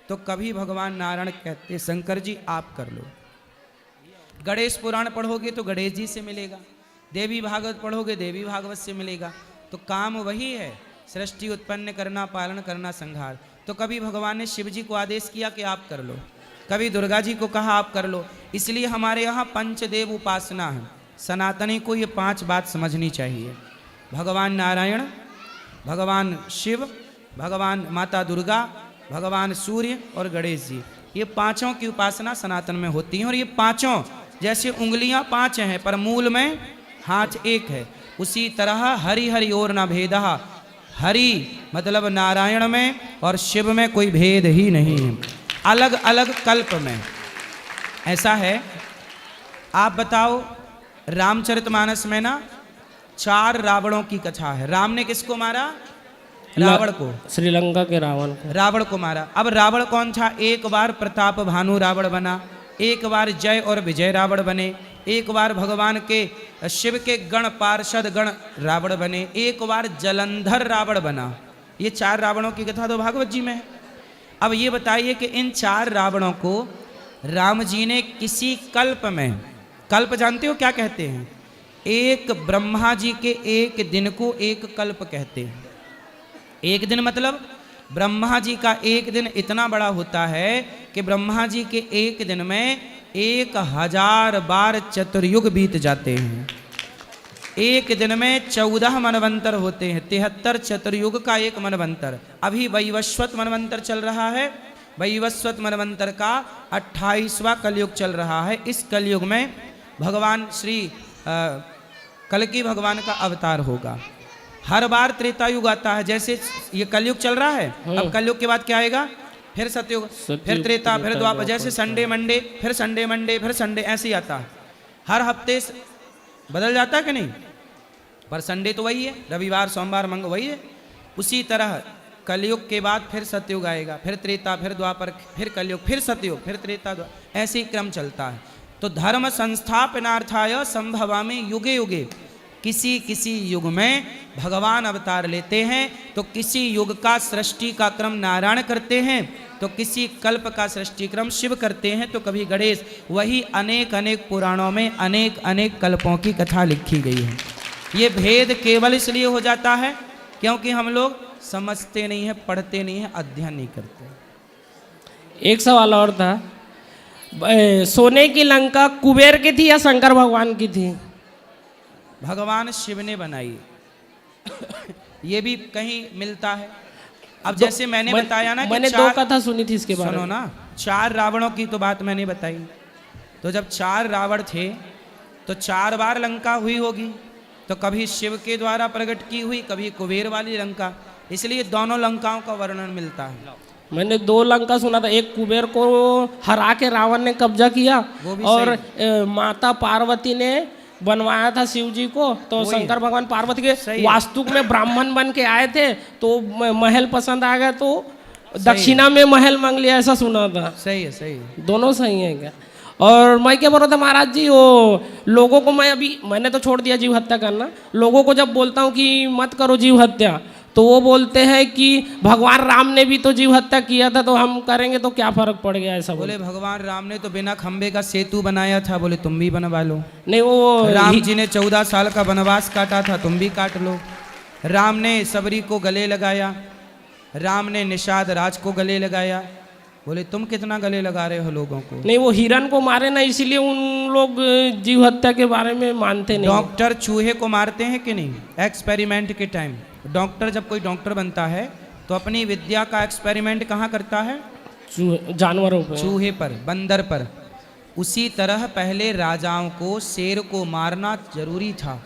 तो कभी भगवान नारायण कहते शंकर जी आप कर लो। गणेश पुराण पढ़ोगे तो गणेश जी से मिलेगा, देवी भागवत पढ़ोगे देवी भागवत से मिलेगा। तो काम वही है, सृष्टि उत्पन्न करना, पालन करना, संहार। तो कभी भगवान ने शिव जी को आदेश किया कि आप कर लो, कभी दुर्गा जी को कहा आप कर लो। इसलिए हमारे यहाँ पंचदेव उपासना है। सनातनी को ये 5 बात समझनी चाहिए। भगवान नारायण, भगवान शिव, भगवान माता दुर्गा, भगवान सूर्य और गणेश जी, ये 5 की उपासना सनातन में होती है। और ये 5 जैसे उंगलियां 5 हैं पर मूल में हाथ एक है, उसी तरह हरि हरि और न भेदः, हरि मतलब नारायण में और शिव में कोई भेद ही नहीं है, अलग अलग कल्प में। ऐसा है, आप बताओ, रामचरितमानस में ना 4 रावणों की कथा है। राम ने किसको मारा? रावण को, श्रीलंका के रावण को, रावण को मारा। अब रावण कौन था? एक बार प्रताप भानु रावण बना, एक बार जय और विजय रावण बने, एक बार भगवान के शिव के गण पार्षद गण रावण बने, एक बार जलंधर रावण बना। ये 4 रावणों की कथा तो भागवत जी में है। अब ये बताइए कि इन 4 रावणों को राम जी ने किसी कल्प में, कल्प जानते हो क्या कहते हैं? एक ब्रह्मा जी के एक दिन को एक कल्प कहते हैं। एक दिन मतलब ब्रह्मा जी का एक दिन इतना बड़ा होता है कि ब्रह्मा जी के एक दिन में 1000 बार चतुर्युग बीत जाते हैं। एक दिन में 14 मनवंतर होते हैं, 73 चतुर्युग का एक मनवंतर। अभी वैवस्वत मनवंतर चल रहा है, वैवस्वत मनवंतर का 28वां कलयुग चल रहा है। इस कलयुग में भगवान श्री कल्कि भगवान का अवतार होगा। हर बार त्रेता युग आता है, जैसे ये कलयुग चल रहा है, अब कलयुग के बाद क्या आएगा? फिर सतयुग, फिर त्रेता, फिर द्वापर। जैसे संडे मंडे, फिर संडे मंडे, फिर संडे, ऐसे ही आता है। हर हफ्ते बदल जाता है कि नहीं? पर संडे तो वही है, रविवार सोमवार मंगल वही है। उसी तरह कलयुग के बाद फिर सतयुग आएगा, फिर त्रेता, फिर द्वापर, फिर कलयुग, फिर सतयुग, फिर त्रेता, ऐसे ही क्रम चलता है। तो धर्म संस्थापनार्थाय संभवामि युगे युगे, किसी किसी युग में भगवान अवतार लेते हैं, तो किसी युग का सृष्टि का क्रम नारायण करते हैं, तो किसी कल्प का सृष्टि क्रम शिव करते हैं, तो कभी गणेश। वही अनेक अनेक पुराणों में अनेक अनेक कल्पों की कथा लिखी गई है। ये भेद केवल इसलिए हो जाता है क्योंकि हम लोग समझते नहीं हैं, पढ़ते नहीं हैं, अध्ययन नहीं करते। एक सवाल और था, सोने की लंका कुबेर की थी या शंकर भगवान की थी? भगवान शिव ने बनाई। ये भी कहीं मिलता है। अब जैसे मैंने बताया ना कि मैंने दो कथा सुनी थी इसके बारे में। सुनो ना, 4 रावणों की तो बात मैंने बताई। तो जब 4 रावण थे तो 4 बार लंका हुई होगी। तो कभी शिव के द्वारा प्रकट की हुई, कभी कुबेर वाली लंका, इसलिए दोनों लंकाओं का वर्णन मिलता है। मैंने 2 लंका सुना था। एक कुबेर को हरा के रावण ने कब्जा किया और माता पार्वती ने बनवाया था शिव जी को। तो शंकर भगवान पार्वती के वास्तु में ब्राह्मण बन के आए थे तो महल पसंद आ गया तो दक्षिणा में महल मांग लिया, ऐसा सुना था। सही है, सही है। दोनों सही है क्या? और मैं क्या बोल रहा था महाराज जी, वो लोगों को मैंने तो छोड़ दिया जीव हत्या करना। लोगों को जब बोलता हूँ कि मत करो जीव हत्या तो वो बोलते हैं कि भगवान राम ने भी तो जीव हत्या किया था तो हम करेंगे तो क्या फर्क पड़ गया, ऐसा बोले। भगवान राम ने तो बिना खंबे का सेतु बनाया था, बोले तुम भी बनवा लो। नहीं, वो राम जी ने 14 साल का वनवास काटा था, तुम भी काट लो। राम ने सबरी को गले लगाया, राम ने निषाद राज को गले लगाया, बोले तुम कितना गले लगा रहे हो लोगों को। नहीं, वो हिरन को मारे ना, इसीलिए उन लोग जीव हत्या के बारे में मानते नहीं। डॉक्टर चूहे को मारते हैं कि नहीं? एक्सपेरिमेंट के टाइम डॉक्टर, जब कोई डॉक्टर बनता है तो अपनी विद्या का एक्सपेरिमेंट कहाँ करता है? जानवरों पर, चूहे पर, बंदर पर। उसी तरह पहले राजाओं को शेर को मारना जरूरी था।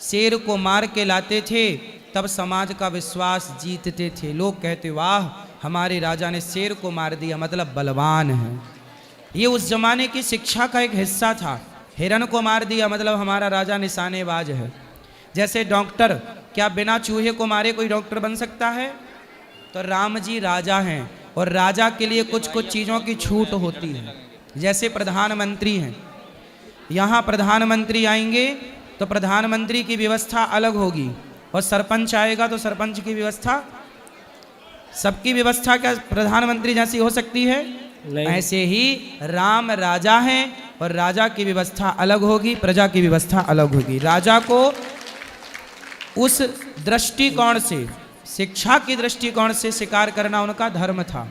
शेर को मार के लाते थे, तब समाज का विश्वास जीतते थे। लोग कहते वाह हमारे राजा ने शेर को मार दिया, मतलब बलवान है। ये उस जमाने की शिक्षा का एक हिस्सा था। हिरन को मार दिया मतलब हमारा राजा निशानेबाज है। जैसे डॉक्टर, क्या बिना चूहे को मारे कोई डॉक्टर बन सकता है? तो राम जी राजा हैं और राजा के लिए कुछ कुछ चीज़ों की छूट होती है। जैसे प्रधानमंत्री हैं, यहाँ प्रधानमंत्री आएंगे तो प्रधानमंत्री की व्यवस्था अलग होगी, और सरपंच आएगा तो सरपंच की व्यवस्था, सबकी व्यवस्था क्या प्रधानमंत्री जैसी हो सकती है? नहीं। ऐसे ही राम राजा हैं और राजा की व्यवस्था अलग होगी, प्रजा की व्यवस्था अलग होगी। राजा को उस दृष्टिकोण से, शिक्षा की दृष्टिकोण से शिकार करना उनका धर्म था।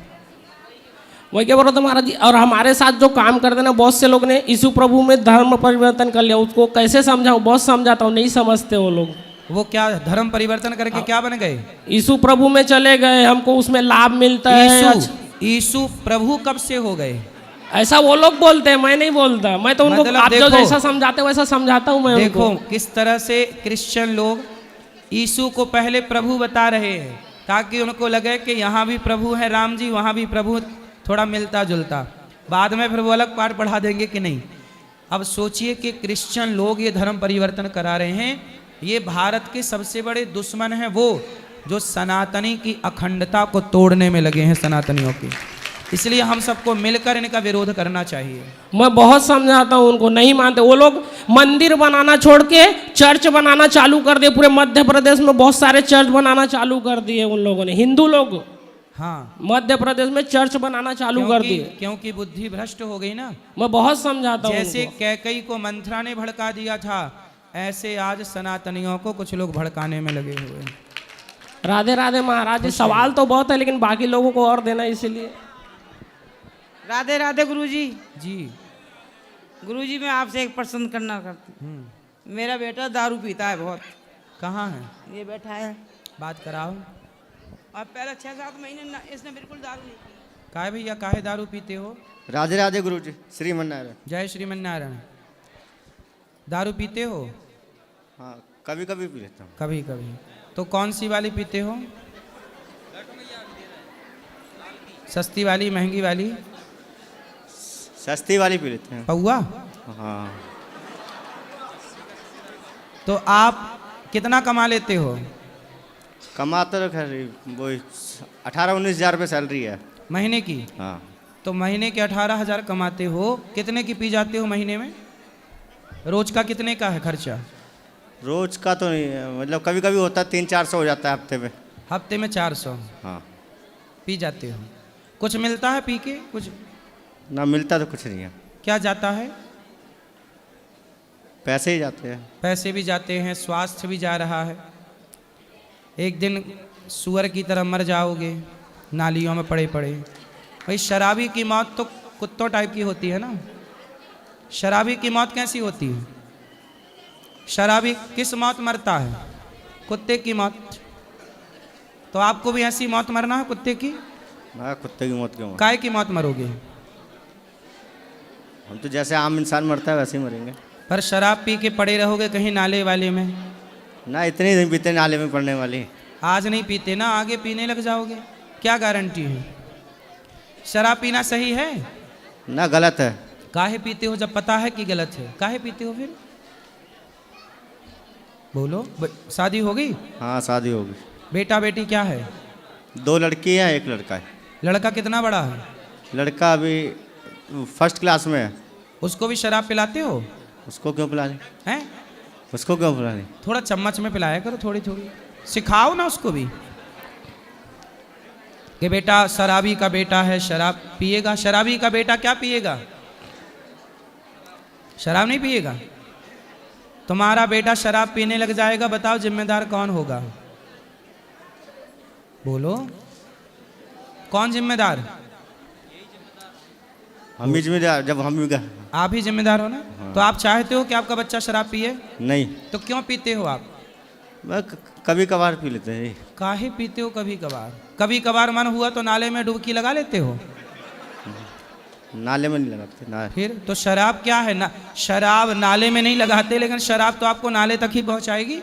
वही क्या बोल रहा था महाराज जी। और हमारे साथ जो काम करते ना, बहुत से लोग ने यीशु प्रभु में धर्म परिवर्तन कर लिया। उसको कैसे समझाऊं? बहुत समझाता हूँ, नहीं समझते वो लोग। वो क्या धर्म परिवर्तन करके क्या बन गए? यीशु प्रभु में चले गए, हमको उसमें लाभ मिलता है। यीशु प्रभु कब से हो गए? ऐसा वो लोग बोलते हैं, मैं नहीं बोलता। मैं तो उनको मतलब आप जो जैसा समझाते वैसा समझाता हूँ मैं। देखो किस तरह से क्रिश्चियन लोग यीशु को पहले प्रभु बता रहे हैं, ताकि उनको लगे कि यहाँ भी प्रभु है राम जी, वहाँ भी प्रभु, थोड़ा मिलता जुलता। बाद में फिर वो अलग पाठ पढ़ा देंगे कि नहीं। अब सोचिए कि क्रिश्चियन लोग ये धर्म परिवर्तन करा रहे हैं। ये भारत के सबसे बड़े दुश्मन हैं वो जो सनातनी की अखंडता को तोड़ने में लगे हैं, सनातनियों की। इसलिए हम सबको मिलकर इनका विरोध करना चाहिए। मैं बहुत समझाता हूँ, उनको नहीं मानते। वो लोग मंदिर बनाना छोड़ के चर्च बनाना चालू कर दिए। पूरे मध्य प्रदेश में बहुत सारे चर्च बनाना चालू कर दिए उन लोगों ने, हिंदू लोग। हाँ, मध्य प्रदेश में चर्च बनाना चालू कर दिए, क्योंकि बुद्धि भ्रष्ट हो गई ना। मैं बहुत समझाता हूँ। जैसे कैकई को मंथरा ने भड़का दिया था, ऐसे आज सनातनियों को कुछ लोग भड़काने में लगे हुए हैं। राधे राधे महाराज जी। सवाल तो बहुत है लेकिन बाकी लोगों को और देना, इसलिए। राधे राधे गुरुजी। जी गुरुजी, मैं आपसे एक प्रश्न करना करती हूँ। मेरा बेटा दारू पीता है बहुत। कहाँ है? ये बैठा है। बात कराओ। और पहले 6-7 महीने इसने बिल्कुल दारू नहीं पी। काहे भैया, काहे दारू पीते हो? राधे राधे गुरुजी। श्रीमन्नारायण। जय श्रीमन्नारायण। दारू पीते हो? हाँ, कभी कभी पी लेता हूँ। कभी कभी। तो कौन सी वाली पीते हो? सस्ती वाली, महंगी वाली? सस्ती वाली पी लेते हैं। पौआ? हाँ। तो आप कितना कमा लेते हो? कमाते तो खैर वो 18-19 हज़ार रुपये सैलरी है महीने की। हाँ। तो महीने के 18,000 कमाते हो, कितने की पी जाते हो महीने में? रोज का कितने का है खर्चा? रोज का तो नहीं है, मतलब कभी कभी होता है 300-400 हो जाता है हफ्ते में। हफ्ते में 400? हाँ। पी जाते हो। कुछ मिलता है पी के? कुछ ना मिलता तो कुछ नहीं है। क्या जाता है? पैसे ही जाते हैं। पैसे भी जाते हैं, स्वास्थ्य भी जा रहा है। एक दिन सुअर की तरह मर जाओगे नालियों में पड़े पड़े। भाई शराबी की मौत तो कुत्तों टाइप की होती है ना। शराबी की मौत कैसी होती है? शराबी किस मौत मरता है? कुत्ते की मौत। तो आपको भी ऐसी मौत मरना है कुत्ते की? मैं कुत्ते की मौत क्यों? काय की मौत मरोगे? हम तो जैसे आम इंसान मरता है वैसे ही मरेंगे। पर शराब पी के पड़े रहोगे कहीं नाले वाले में? ना इतनी नहीं पीते नाले में पड़ने वाली। आज नहीं पीते ना, आगे पीने लग जाओगे, क्या गारंटी है? शराब पीना सही है ना गलत है? काहे पीते हो जब पता है कि गलत है? काहे पीते हो फिर? बोलो। शादी हो गई? हाँ शादी हो गई। बेटा बेटी क्या है? 2 लड़की हैं 1 लड़का है। लड़का कितना बड़ा है? लड़का अभी फर्स्ट क्लास में है। उसको भी शराब पिलाते हो? उसको क्यों पिलाने हैं? उसको क्यों पिलाने? थोड़ा चम्मच में पिलाया करो, थोड़ी थोड़ी सिखाओ ना उसको भी कि बेटा शराबी का बेटा है शराब पिएगा। शराबी का बेटा क्या पिएगा? शराब नहीं पिएगा। तुम्हारा बेटा शराब पीने लग जाएगा, बताओ जिम्मेदार कौन होगा? बोलो, कौन जिम्मेदार? हम ही जिम्मेदार। जब हम भी आप ही जिम्मेदार हो ना। हाँ। तो आप चाहते हो कि आपका बच्चा शराब पिए? नहीं। तो क्यों पीते हो आप? मैं कभी कभार पी लेते हैं। काहे पीते हो कभी कभार? कभी कभार मन हुआ तो नाले में डुबकी लगा लेते हो? नाले में नहीं लगाते ना। फिर तो शराब क्या है ना? शराब नाले में नहीं लगाते, लेकिन शराब तो आपको नाले तक ही पहुंचाएगी।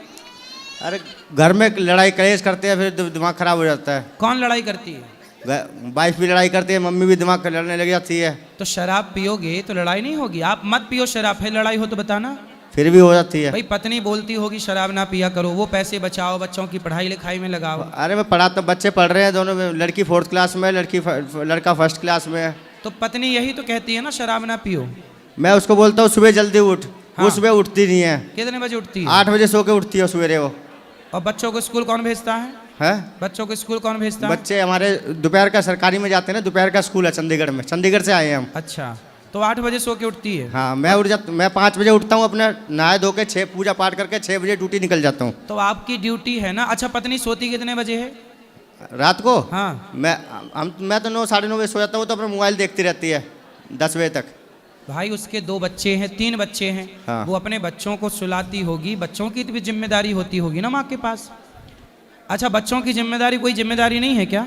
अरे घर में लड़ाई कलेश करते हैं, फिर दिमाग खराब हो जाता है। कौन लड़ाई करती है? वाइफ भी लड़ाई करती है, मम्मी भी दिमाग लड़ने लग जाती है। तो शराब पियोगे तो लड़ाई नहीं होगी। आप मत पियो शराब, फिर लड़ाई हो तो बताना। फिर भी हो जाती है। भाई पत्नी बोलती होगी शराब ना पिया करो, वो पैसे बचाओ, बच्चों की पढ़ाई लिखाई में लगाओ। अरे मैं पढ़ा तो बच्चे पढ़ रहे हैं दोनों में, लड़की 4th क्लास में, लड़का 1st क्लास में है। तो पत्नी यही तो कहती है ना शराब ना पियो। मैं उसको बोलता हूँ सुबह जल्दी उठ। हाँ। वो सुबह उठती नहीं है। कितने बजे उठती है? 8 बजे सो के उठती है सवेरे वो। और बच्चों को स्कूल कौन भेजता है? बच्चों को स्कूल कौन भेजता है? बच्चे हमारे दोपहर का सरकारी में जाते हैं ना, दोपहर का स्कूल है चंडीगढ़ में। चंडीगढ़ से आए हैं हम। अच्छा, तो 8 बजे सो के उठती है? हाँ मैं 5 बजे उठता हूँ, अपना नहाए धो के 6 पूजा पाठ करके 6 बजे ड्यूटी निकल जाता हूँ। तो आपकी ड्यूटी है ना। अच्छा, पत्नी सोती कितने बजे है रात को? हाँ। मैं तो 9 साढ़े 9 बजे सो जाता हूँ, तो अपना मोबाइल देखती रहती है 10 बजे तक। भाई उसके 2 बच्चे हैं, 3 बच्चे हैं। हाँ। वो अपने बच्चों को सुलाती होगी, बच्चों की भी जिम्मेदारी होती होगी ना माँ के पास। अच्छा, बच्चों की जिम्मेदारी कोई जिम्मेदारी नहीं है क्या?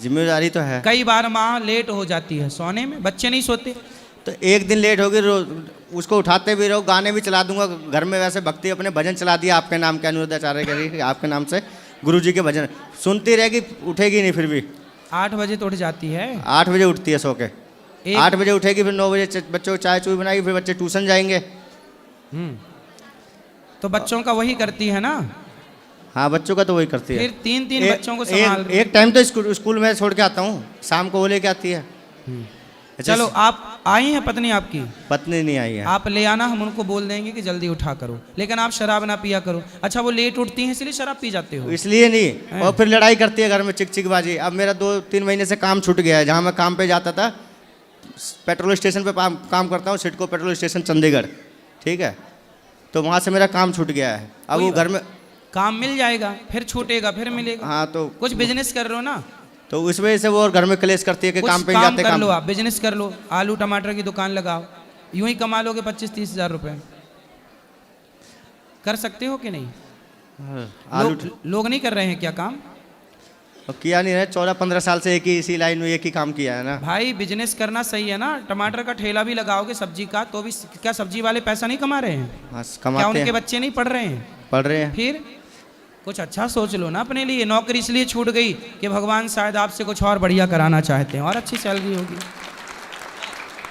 जिम्मेदारी तो है। कई बार माँ लेट हो जाती है सोने में, बच्चे नहीं सोते। तो एक दिन लेट होगी, उसको उठाते भी रहो, गाने भी चला दूंगा घर में। वैसे भक्ति अपने भजन चला दिया आपके नाम के, अनुरुद्धाचार्य के आपके नाम से गुरुजी के भजन सुनती रहेगी, उठेगी नहीं फिर भी। 8 बजे तो उठ जाती है। 8 बजे उठती है सो के। 8 बजे उठेगी, फिर 9 बजे बच्चों को चाय चूई बनाएगी, फिर बच्चे ट्यूशन जाएंगे। तो बच्चों का वही करती है ना। हाँ, बच्चों का तो वही करती है। फिर 3 बच्चों को संभाल रही है। एक टाइम तो स्कूल में छोड़ के आता हूँ, शाम को वो लेके आती है। चलो, आप आई हैं? पत्नी आपकी? पत्नी नहीं आई है। आप ले आना, हम उनको बोल देंगे कि जल्दी उठा करो, लेकिन आप शराब ना पिया करो। अच्छा, वो लेट उठती हैं इसलिए शराब पी जाते हो? इसलिए नहीं, और फिर लड़ाई करती है घर में, चिकचिकबाजी। अब मेरा 2-3 महीने से काम छूट गया है। जहाँ मैं काम पे जाता था, पेट्रोल स्टेशन पे काम करता हूँ, सिडको पेट्रोल स्टेशन चंडीगढ़, ठीक है। तो वहाँ से मेरा काम छूट गया है। अब वो घर में काम मिल जाएगा, फिर छूटेगा, फिर मिलेगा। हाँ, तो कुछ बिजनेस कर लो ना। तो उस वजह से वो और घर में क्लेश करती है कि काम पे जाते कर लो, आप बिजनेस कर लो, आलू टमाटर की दुकान लगाओ, यूं ही कमा लोगे 25-30 हज़ार रुपए। कर सकते हो कि नहीं? लोग नहीं कर रहे हैं क्या काम? किया नहीं है, 14-15 साल से एक ही इसी लाइन में एक ही काम किया है ना। भाई बिजनेस करना सही है ना। टमाटर का ठेला भी लगाओगे सब्जी का, तो भी क्या सब्जी वाले पैसा नहीं कमा रहे हैं? हाँ, क्या उनके बच्चे नहीं पढ़ रहे हैं? पढ़ रहे हैं। फिर कुछ अच्छा सोच लो ना अपने लिए। नौकरी इसलिए छूट गई कि भगवान शायद आपसे कुछ और बढ़िया कराना चाहते हैं, और अच्छी सैलरी होगी।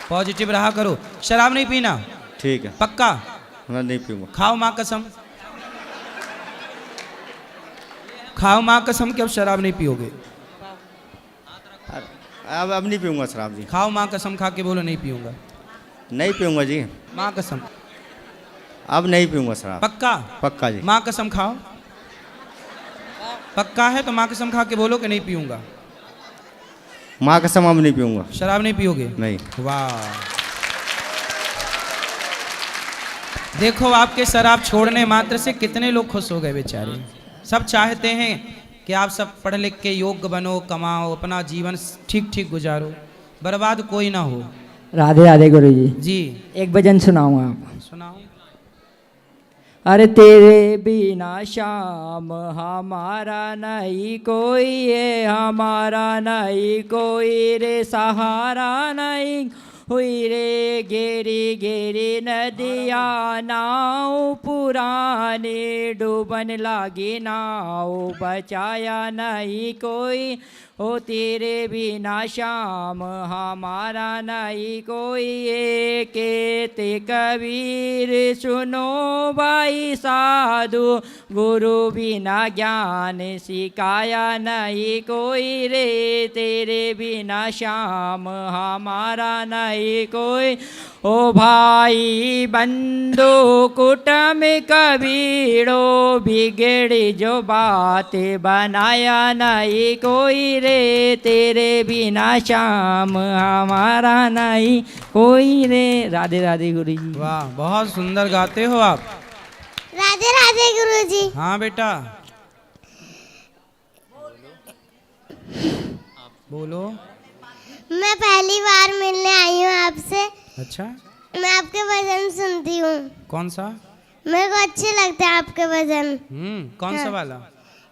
पॉजिटिव रहा करो। शराब नहीं पीना, ठीक है? पक्का? मैं नहीं पीऊंगा। खाओ माँ कसम, खाओ माँ कसम कि अब शराब नहीं पियोगे। अब नहीं पीऊंगा शराब जी। खाओ माँ कसम, खा के बोलो नहीं पीऊंगा। नहीं पीऊंगा जी, माँ कसम। अब नहीं पीऊंगा शराब। पक्का? पक्का जी। माँ कसम खाओ। पक्का है तो माँ कसम खा के बोलो कि नहीं पीऊंगा। माँ कसम अब नहीं पीऊंगा। शराब नहीं पियोगे? नहीं। वाह, देखो आपके शराब छोड़ने मात्र से कितने लोग खुश हो गए बेचारे। सब चाहते हैं कि आप सब पढ़ लिख के योग्य बनो, कमाओ, अपना जीवन ठीक ठीक गुजारो, बर्बाद कोई ना हो। राधे राधे गुरु जी। जी एक भजन सुनाऊंगा आप। सुनाओ। अरे तेरे बिना श्याम हमारा नहीं कोई है, हमारा नहीं कोई रे, सहारा नहीं हुई रे, गेरी गेरी नदिया नाव पुराने, डूबन लागी नाव बचाया नहीं कोई, हो तेरे बिना श्याम हमारा नहीं कोई। कहते कबीर सुनो भाई साधु, गुरु बिना ज्ञान सिखाया नहीं कोई रे, तेरे बिना श्याम हमारा नहीं कोई। ओ भाई बंधु कुटुंब कबीरो, बिगड़ी जो बात बनाया नहीं कोई रे, तेरे बिना श्याम हमारा नहीं कोई रे। राधे राधे गुरु जी। वाह, बहुत सुंदर गाते हो आप। राधे राधे गुरु जी। हाँ बेटा बोलो। मैं पहली बार मिलने आई हूँ आपसे। अच्छा, मैं आपके भजन सुनती हूँ। कौन सा? मेरे को अच्छे लगते हैं आपके भजन। कौन सा वाला?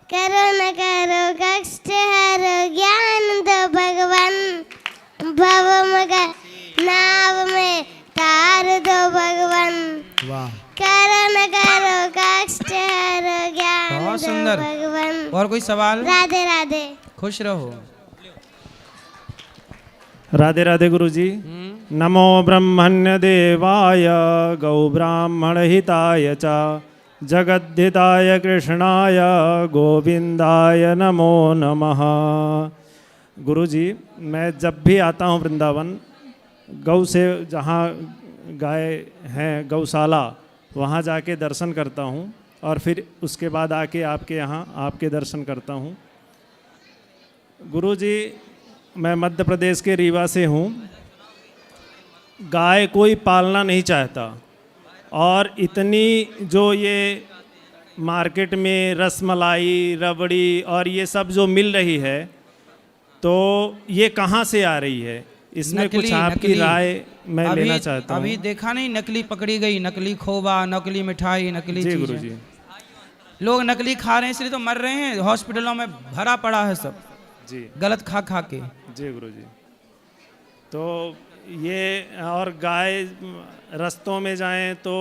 करो न करो कष्ट हरो, ज्ञान दो भगवान, भव मगर नाव में तार दो भगवान। वाह, करो न करो कष्ट हरो, ज्ञान बहुत दो सुंदर। भगवान। और कोई सवाल? राधे राधे। खुश रहो। राधे राधे गुरु जी। नमो ब्रह्मण्य देवाय गौ ब्राह्मण हिताय च, जगद्धिताय कृष्णाय गोविंदाय नमो नमः। गुरु जी, मैं जब भी आता हूँ वृंदावन, गौ से जहाँ गाय हैं गौशाला, वहाँ जाके दर्शन करता हूँ और फिर उसके बाद आके आपके यहाँ आपके दर्शन करता हूँ। गुरु जी, मैं मध्य प्रदेश के रीवा से हूँ। गाय कोई पालना नहीं चाहता, और इतनी जो ये मार्केट में रसमलाई रबड़ी और ये सब जो मिल रही है, तो ये कहाँ से आ रही है? इसमें कुछ आपकी राय मैं लेना चाहता हूँ। अभी देखा नहीं, नकली पकड़ी गई, नकली खोवा, नकली मिठाई, नकली जी गुरु जी। लोग नकली खा रहे हैं, इसलिए तो मर रहे हैं। हॉस्पिटलों में भरा पड़ा है सब जी, गलत खा खा के। जी गुरु जी। तो ये और गाय रास्तों में जाएं तो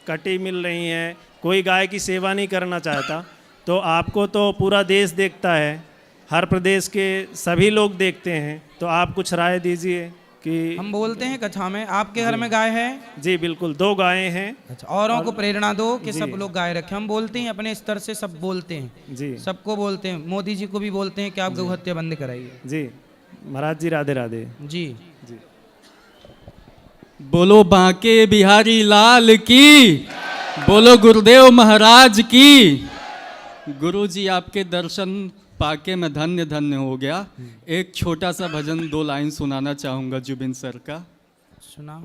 कटी मिल रही हैं, कोई गाय की सेवा नहीं करना चाहता। तो आपको तो पूरा देश देखता है, हर प्रदेश के सभी लोग देखते हैं, तो आप कुछ राय दीजिए कि हम बोलते हैं कथा में, आपके घर में गाय है? जी बिल्कुल, 2 गायें हैं। अच्छा, औरों को प्रेरणा दो कि सब लोग गाय रखें। हम बोलते हैं अपने स्तर से, सब बोलते हैं जी, सबको बोलते हैं, मोदी जी को भी बोलते हैं कि आप गौ हत्या बंद कराइए। जी महाराज जी, राधे राधे जी। जी। बोलो बांके बिहारी लाल की, बोलो गुरुदेव महाराज की। गुरु जी, आपके दर्शन पाके मैं धन्य धन्य हो गया। एक छोटा सा भजन 2 लाइन सुनाना चाहूँगा जुबिन सर का। सुनाओ।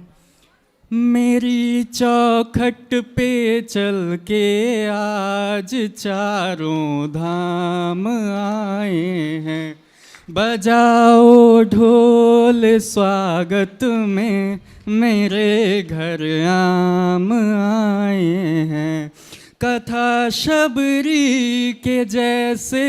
मेरी चौखट पे चल के आज चारों धाम आए हैं, बजाओ ढोल स्वागत में मेरे घर आम आए हैं। कथा शबरी के जैसे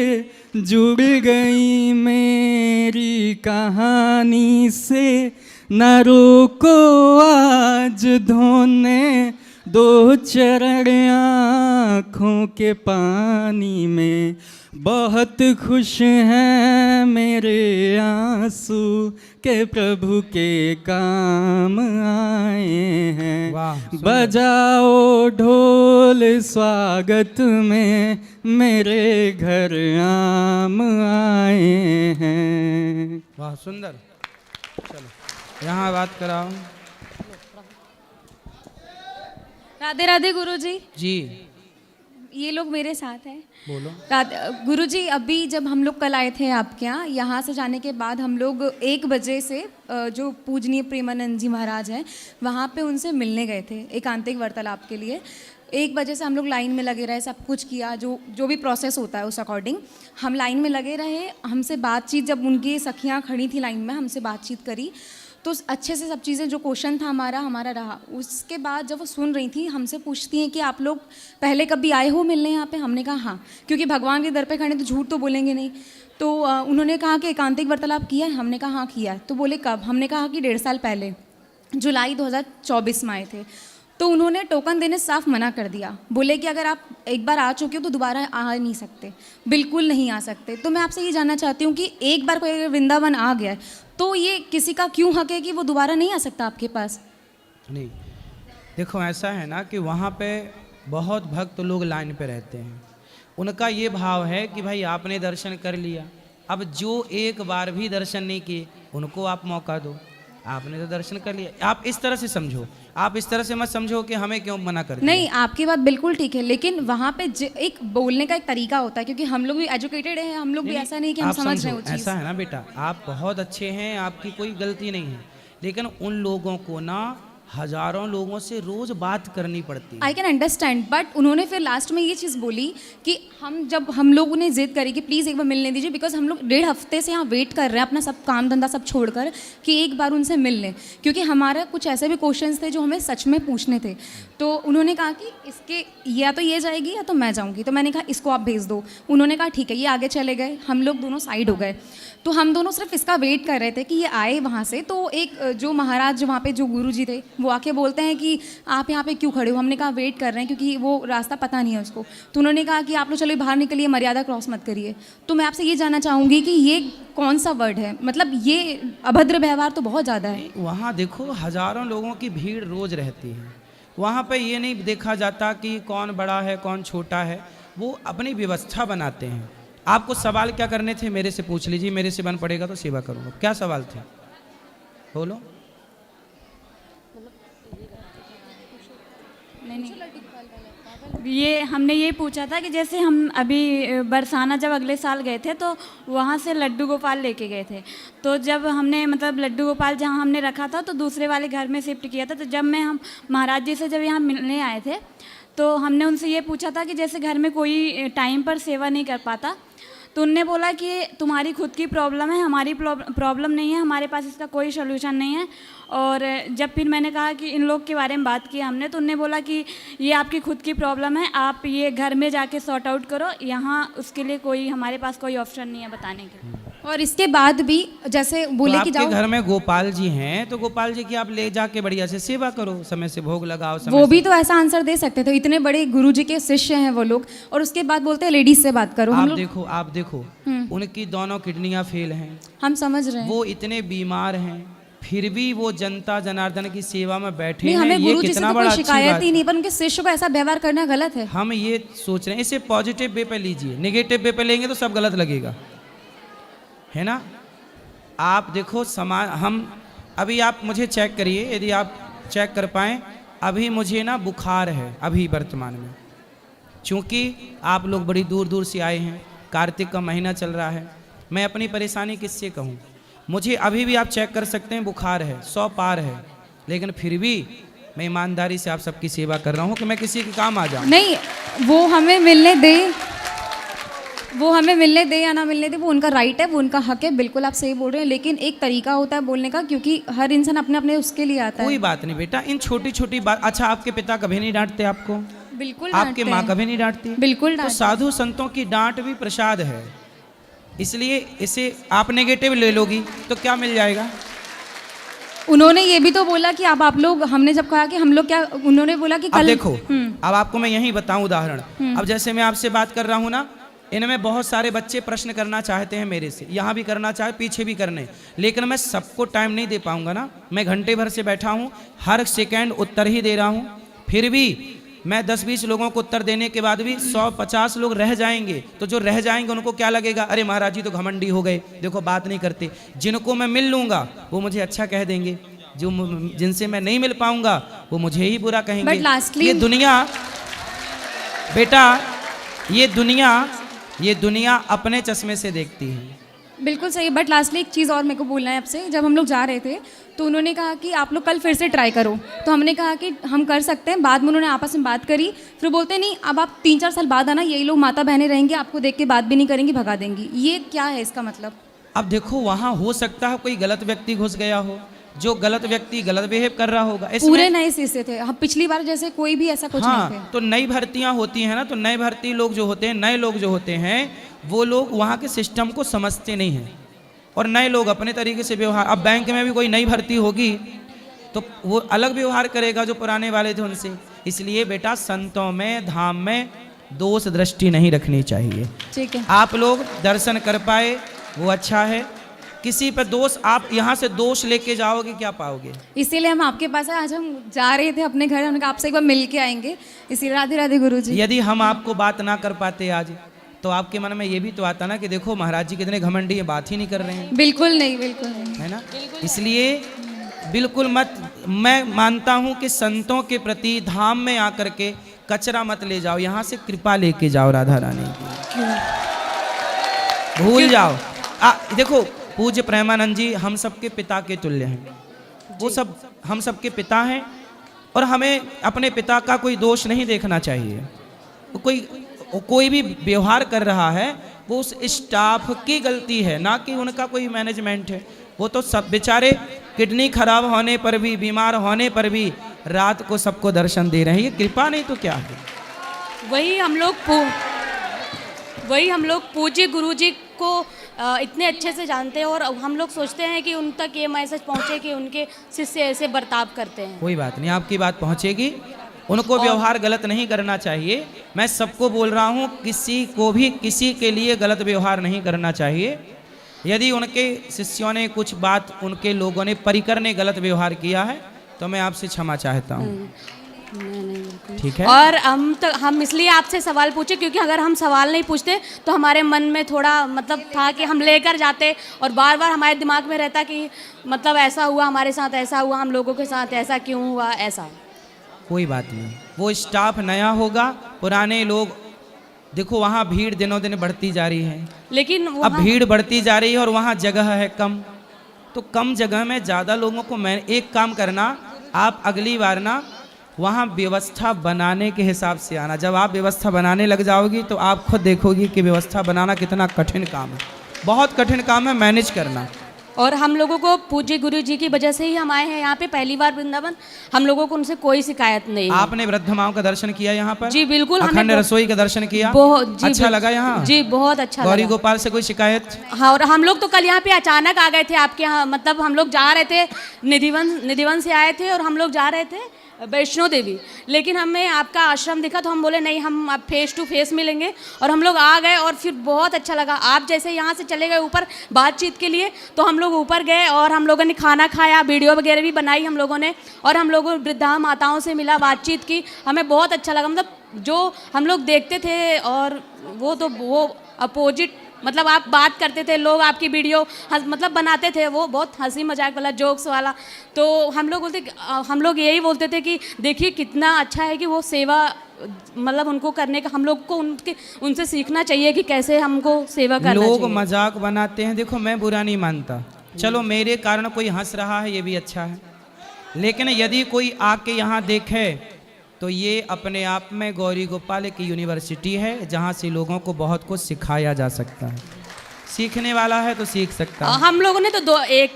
जुड़ गई मेरी कहानी से, न रोको आज धोने 2 चरण आँखों के पानी में। बहुत खुश हैं मेरे आंसू के प्रभु के काम आए हैं। बजाओ ढोल स्वागत में मेरे घर आम आए हैं। वाह, सुंदर। चलो यहाँ बात कराओ। राधे राधे गुरु जी। जी, ये लोग मेरे साथ हैं। बोलो। गुरु जी, अभी जब हम लोग कल आए थे आपके यहाँ से जाने के बाद हम लोग 1 बजे से जो पूजनीय प्रेमानंद जी महाराज हैं वहाँ पे उनसे मिलने गए थे एकांतिक वार्तालाप के लिए। 1 बजे से हम लोग लाइन में लगे रहे, सब कुछ किया, जो भी प्रोसेस होता है उस अकॉर्डिंग हम लाइन में लगे रहे। हमसे बातचीत, जब उनकी सखियाँ खड़ी थी लाइन में, हमसे बातचीत करी तो अच्छे से सब चीज़ें, जो क्वेश्चन था हमारा रहा। उसके बाद जब वो सुन रही थी, हमसे पूछती हैं कि आप लोग पहले कभी आए हो मिलने यहाँ पे? हमने कहा हाँ, क्योंकि भगवान के दर पे खड़े तो झूठ तो बोलेंगे नहीं। तो उन्होंने कहा कि एकांतिक वार्तालाप किया है? हमने कहा हाँ किया है। तो बोले कब? हमने कहा कि 1.5 साल पहले, जुलाई 2024 में आए थे। तो उन्होंने टोकन देने साफ मना कर दिया, बोले कि अगर आप एक बार आ चुके हो तो दोबारा आ नहीं सकते, बिल्कुल नहीं आ सकते। तो मैं आपसे ये जानना चाहती हूँ कि एक बार कोई अगर वृंदावन आ गया है तो ये किसी का क्यों हक है कि वो दोबारा नहीं आ सकता आपके पास? नहीं, देखो ऐसा है ना कि वहाँ पे बहुत भक्त लोग लाइन पे रहते हैं, उनका ये भाव है कि भाई आपने दर्शन कर लिया, अब जो एक बार भी दर्शन नहीं किए उनको आप मौका दो, आपने तो दर्शन कर लिया। आप इस तरह से समझो, आप इस तरह से मत समझो कि हमें क्यों मना कर दिया। नहीं, आपकी बात बिल्कुल ठीक है, लेकिन वहाँ पे एक बोलने का एक तरीका होता है, क्योंकि हम लोग भी एजुकेटेड हैं, हम लोग भी ऐसा नहीं कि हम समझ रहे हो चीज़। ऐसा है ना बेटा, आप बहुत अच्छे हैं, आपकी कोई गलती नहीं है, लेकिन उन लोगों को ना हजारों लोगों से रोज बात करनी पड़ती है। आई कैन अंडरस्टैंड, बट उन्होंने फिर लास्ट में ये चीज़ बोली कि हम लोगों ने जिद करी कि प्लीज़ एक बार मिलने दीजिए, बिकॉज हम लोग 1.5 हफ्ते से यहाँ वेट कर रहे हैं अपना सब काम धंधा सब छोड़कर कि एक बार उनसे मिल लें, क्योंकि हमारा कुछ ऐसे भी क्वेश्चंस थे जो हमें सच में पूछने थे। तो उन्होंने कहा कि इसके या तो ये जाएगी या तो मैं जाऊँगी। तो मैंने कहा इसको आप भेज दो। उन्होंने कहा ठीक है, ये आगे चले गए, हम लोग दोनों साइड हो गए। तो हम दोनों सिर्फ इसका वेट कर रहे थे कि ये आए वहाँ से। तो एक जो महाराज वहाँ पे जो गुरुजी थे वो आके बोलते हैं कि आप यहाँ पे क्यों खड़े हो? हमने कहा वेट कर रहे हैं क्योंकि वो रास्ता पता नहीं है उसको। तो उन्होंने कहा कि आप लोग चलो बाहर निकलिए, मर्यादा क्रॉस मत करिए। तो मैं आपसे ये जानना चाहूँगी कि ये कौन सा वर्ड है? मतलब ये अभद्र व्यवहार तो बहुत ज़्यादा है। वहाँ देखो हजारों लोगों की भीड़ रोज रहती है, वहाँ पे ये नहीं देखा जाता कि कौन बड़ा है कौन छोटा है, वो अपनी व्यवस्था बनाते हैं। आपको सवाल क्या करने थे मेरे से पूछ लीजिए, मेरे से बन पड़ेगा तो सेवा करूँगा। क्या सवाल थे बोलो। ये हमने ये पूछा था कि जैसे हम अभी बरसाना जब अगले साल गए थे तो वहाँ से लड्डू गोपाल लेके गए थे। तो जब हमने मतलब लड्डू गोपाल जहाँ हमने रखा था तो दूसरे वाले घर में शिफ्ट किया था। तो जब हम महाराज जी से जब यहाँ मिलने आए थे तो हमने उनसे ये पूछा था कि जैसे घर में कोई टाइम पर सेवा नहीं कर पाता, तो उनने बोला कि तुम्हारी खुद की प्रॉब्लम है, हमारी प्रॉब्लम नहीं है, हमारे पास इसका कोई सोल्यूशन नहीं है। और जब फिर मैंने कहा कि इन लोग के बारे में बात की हमने, तो उनने बोला कि ये आपकी खुद की प्रॉब्लम है, आप ये घर में जाके सॉर्ट आउट करो, यहाँ उसके लिए कोई हमारे पास कोई ऑप्शन नहीं है बताने के। और इसके बाद भी जैसे बोले कि जाओ, घर में गोपाल जी हैं तो गोपाल जी की आप ले जाके बढ़िया से सेवा करो, समय से भोग लगाओ। वो भी तो ऐसा आंसर दे सकते थे, इतने बड़े गुरुजी के शिष्य हैं वो लोग। और उसके बाद बोलते हैं लेडीज से बात करो। आप देखो उनकी दोनों किडनियां फेल हैं, हम समझ रहे हैं, वो इतने बीमार हैं, फिर भी वो जनता जनार्दन की सेवा में बैठे हैं। हमें गुरुजी से तो कोई शिकायत ही नहीं, पर उनके शिष्य को ऐसा व्यवहार करना गलत है। हम ये सोच रहे हैं इसे पॉजिटिव वे पे लीजिए, नेगेटिव वे पे लेंगे तो सब गलत लगेगा, है ना। आप देखो समाज, हम अभी आप मुझे चेक करिए, यदि आप चेक कर पाएँ, अभी मुझे ना बुखार है अभी वर्तमान में, क्योंकि आप लोग बड़ी दूर दूर से आए हैं, कार्तिक का महीना चल रहा है। मैं अपनी परेशानी किससे कहूँ? मुझे अभी भी आप चेक कर सकते हैं, बुखार है 100 पार है, लेकिन फिर भी मैं ईमानदारी से आप सबकी सेवा कर रहा हूँ कि मैं किसी के काम आ जाऊँ। नहीं, वो हमें मिलने दे या ना मिलने दे, वो उनका राइट है, वो उनका हक है, बिल्कुल आप सही बोल रहे हैं। लेकिन एक तरीका होता है बोलने का, क्योंकि हर इंसान अपने अपने उसके लिए आता है। कोई बात नहीं बेटा, इन छोटी छोटी बात। अच्छा, आपके पिता कभी नहीं डांटते आपको? बिल्कुल। आपके माँ कभी नहीं डांटती? बिल्कुल। तो साधु संतों की डांट भी प्रसाद है, इसलिए इसे आप नेगेटिव ले लोगी तो क्या मिल जाएगा? उन्होंने ये भी तो बोला कि अब आप लोग, हमने जब कहा कि हम लोग क्या, उन्होंने बोला कि कल। अब देखो, अब आपको मैं यही बताऊं उदाहरण। अब जैसे मैं आपसे बात कर रहा हूं ना, इनमें बहुत सारे बच्चे प्रश्न करना चाहते हैं मेरे से, यहाँ भी करना चाहे, पीछे भी करने, लेकिन मैं सबको टाइम नहीं दे पाऊंगा ना। मैं घंटे भर से बैठा हूँ, हर सेकेंड उत्तर ही दे रहा हूँ, फिर भी मैं 10-20 लोगों को उत्तर देने के बाद भी 100-50 लोग रह जाएंगे। तो जो रह जाएंगे उनको क्या लगेगा? अरे महाराज जी तो घमंडी हो गए, देखो बात नहीं करते। जिनको मैं मिल लूंगा वो मुझे अच्छा कह देंगे, जो जिनसे मैं नहीं मिल पाऊंगा वो मुझे ही बुरा कहेंगे। ये दुनिया बेटा, ये दुनिया अपने चश्मे से देखती है। बिल्कुल सही। बट लास्टली एक चीज़ और मेरे को बोलना है आपसे। जब हम लोग जा रहे थे तो उन्होंने कहा कि आप लोग कल फिर से ट्राई करो, तो हमने कहा कि हम कर सकते हैं। बाद में उन्होंने आपस में बात करी, फिर बोलते नहीं अब आप 3-4 साल बाद आना, यही लोग माता बहनें रहेंगे, आपको देख के बात भी नहीं करेंगी, भगा देंगी। ये क्या है इसका मतलब? अब देखो वहाँ हो सकता है कोई गलत व्यक्ति घुस गया हो, जो गलत व्यक्ति गलत बिहेव कर रहा होगा। पूरे नए शीशे थे हम, पिछली बार जैसे कोई भी ऐसा कुछ नहीं थे। हाँ, तो नई भर्तियां होती हैं ना, तो नए भर्ती लोग जो होते हैं, नए लोग जो होते हैं, वो लोग वहाँ के सिस्टम को समझते नहीं हैं और नए लोग अपने तरीके से व्यवहार। अब बैंक में भी कोई नई भर्ती होगी तो वो अलग व्यवहार करेगा जो पुराने वाले थे उनसे। इसलिए बेटा संतों में, धाम में दोष दृष्टि नहीं रखनी चाहिए। ठीक है, आप लोग दर्शन कर पाए वो अच्छा है। किसी पर दोष, आप यहाँ से दोष लेके जाओगे क्या पाओगे? इसीलिए हम आपके पास आज हम जा रहे थे अपने घर, हमने कहा आपसे एक बार मिल के आएंगे। इसीलिए राधे राधे गुरुजी। यदि हम आपको बात ना कर पाते आज, तो आपके मन में ये भी तो आता ना कि देखो महाराज जी कितने घमंडी है, बात ही नहीं कर रहे हैं। बिल्कुल नहीं, बिल्कुल नहीं, है ना? इसलिए बिल्कुल मत। मैं मानता हूँ कि संतों के प्रति धाम में आकर के कचरा मत ले जाओ, यहाँ से कृपा लेके जाओ राधा रानी की, भूल जाओ। देखो पूज्य प्रेमानंद जी हम सबके पिता के तुल्य हैं, वो सब हम सबके पिता हैं और हमें अपने पिता का कोई दोष नहीं देखना चाहिए। कोई भी व्यवहार कर रहा है वो उस स्टाफ की गलती है, ना कि उनका कोई मैनेजमेंट है। वो तो सब बेचारे किडनी खराब होने पर भी, बीमार होने पर भी रात को सबको दर्शन दे रहे हैं। ये कृपा नहीं तो क्या है? वही हम लोग पूज्य गुरुजी को इतने अच्छे से जानते हैं और हम लोग सोचते हैं कि उन तक ये मैसेज पहुंचे कि उनके शिष्य ऐसे बर्ताव करते हैं। कोई बात नहीं, आपकी बात पहुंचेगी। उनको व्यवहार गलत नहीं करना चाहिए। मैं सबको बोल रहा हूं, किसी को भी किसी के लिए गलत व्यवहार नहीं करना चाहिए। यदि उनके शिष्यों ने कुछ बात, उनके लोगों ने, परिकर ने गलत व्यवहार किया है तो मैं आपसे क्षमा चाहता हूँ। ठीक है। और हम इसलिए आपसे सवाल पूछे क्योंकि अगर हम सवाल नहीं पूछते तो हमारे मन में थोड़ा मतलब था कि हम लेकर जाते और बार बार हमारे दिमाग में रहता कि मतलब ऐसा हुआ हमारे साथ, ऐसा हुआ हम लोगों के साथ, ऐसा क्यों हुआ, ऐसा। कोई बात नहीं, वो स्टाफ नया होगा, पुराने लोग। देखो वहाँ भीड़ दिनों दिन बढ़ती जा रही है, लेकिन अब भीड़ बढ़ती जा रही है और वहाँ जगह है कम, तो कम जगह में ज़्यादा लोगों को। मैं एक काम करना, आप अगली बार ना वहाँ व्यवस्था बनाने के हिसाब से आना। जब आप व्यवस्था बनाने लग जाओगी तो आप खुद देखोगी कि व्यवस्था बनाना कितना कठिन काम है, बहुत कठिन काम है मैनेज करना। और हम लोगों को पूज्य गुरु जी की वजह से ही हम आए हैं यहाँ पे पहली बार वृंदावन। हम लोगों को उनसे कोई शिकायत नहीं। आपने वृद्ध माओं का दर्शन किया यहाँ पर? जी बिल्कुल। अखंड रसोई का दर्शन किया? बहुत अच्छा लगा यहाँ? जी बहुत अच्छा लगा। गौरी गोपाल से कोई शिकायत? हाँ, और हम लोग तो कल यहाँ पे अचानक आ गए थे आपके यहाँ। मतलब हम लोग जा रहे थे, निधिवन से आए थे और हम लोग जा रहे थे वैष्णो देवी, लेकिन हमें आपका आश्रम दिखा तो हम बोले नहीं, हम अब फेस टू फेस मिलेंगे। और हम लोग आ गए और फिर बहुत अच्छा लगा। आप जैसे यहाँ से चले गए ऊपर बातचीत के लिए, तो हम लोग ऊपर गए और हम लोगों ने खाना खाया, वीडियो वगैरह भी बनाई हम लोगों ने, और हम लोगों वृद्धा माताओं से मिला, बातचीत की। हमें बहुत अच्छा लगा। मतलब जो हम लोग देखते थे और वो अपोजिट, मतलब आप बात करते थे, लोग आपकी वीडियो मतलब बनाते थे, वो बहुत हंसी मजाक वाला, जोक्स वाला। तो हम लोग यही बोलते थे कि देखिए कितना अच्छा है कि वो सेवा, मतलब उनको करने का हम लोग को उनसे सीखना चाहिए कि कैसे हमको सेवा करना चाहिए। लोग मजाक बनाते हैं, देखो मैं बुरा नहीं मानता, चलो मेरे कारण कोई हंस रहा है ये भी अच्छा है, लेकिन यदि कोई आके यहाँ देखे तो ये अपने आप में गौरी गोपाल की यूनिवर्सिटी है जहाँ से लोगों को बहुत कुछ सिखाया जा सकता है। सीखने वाला है तो सीख सकता है। हम लोगों ने तो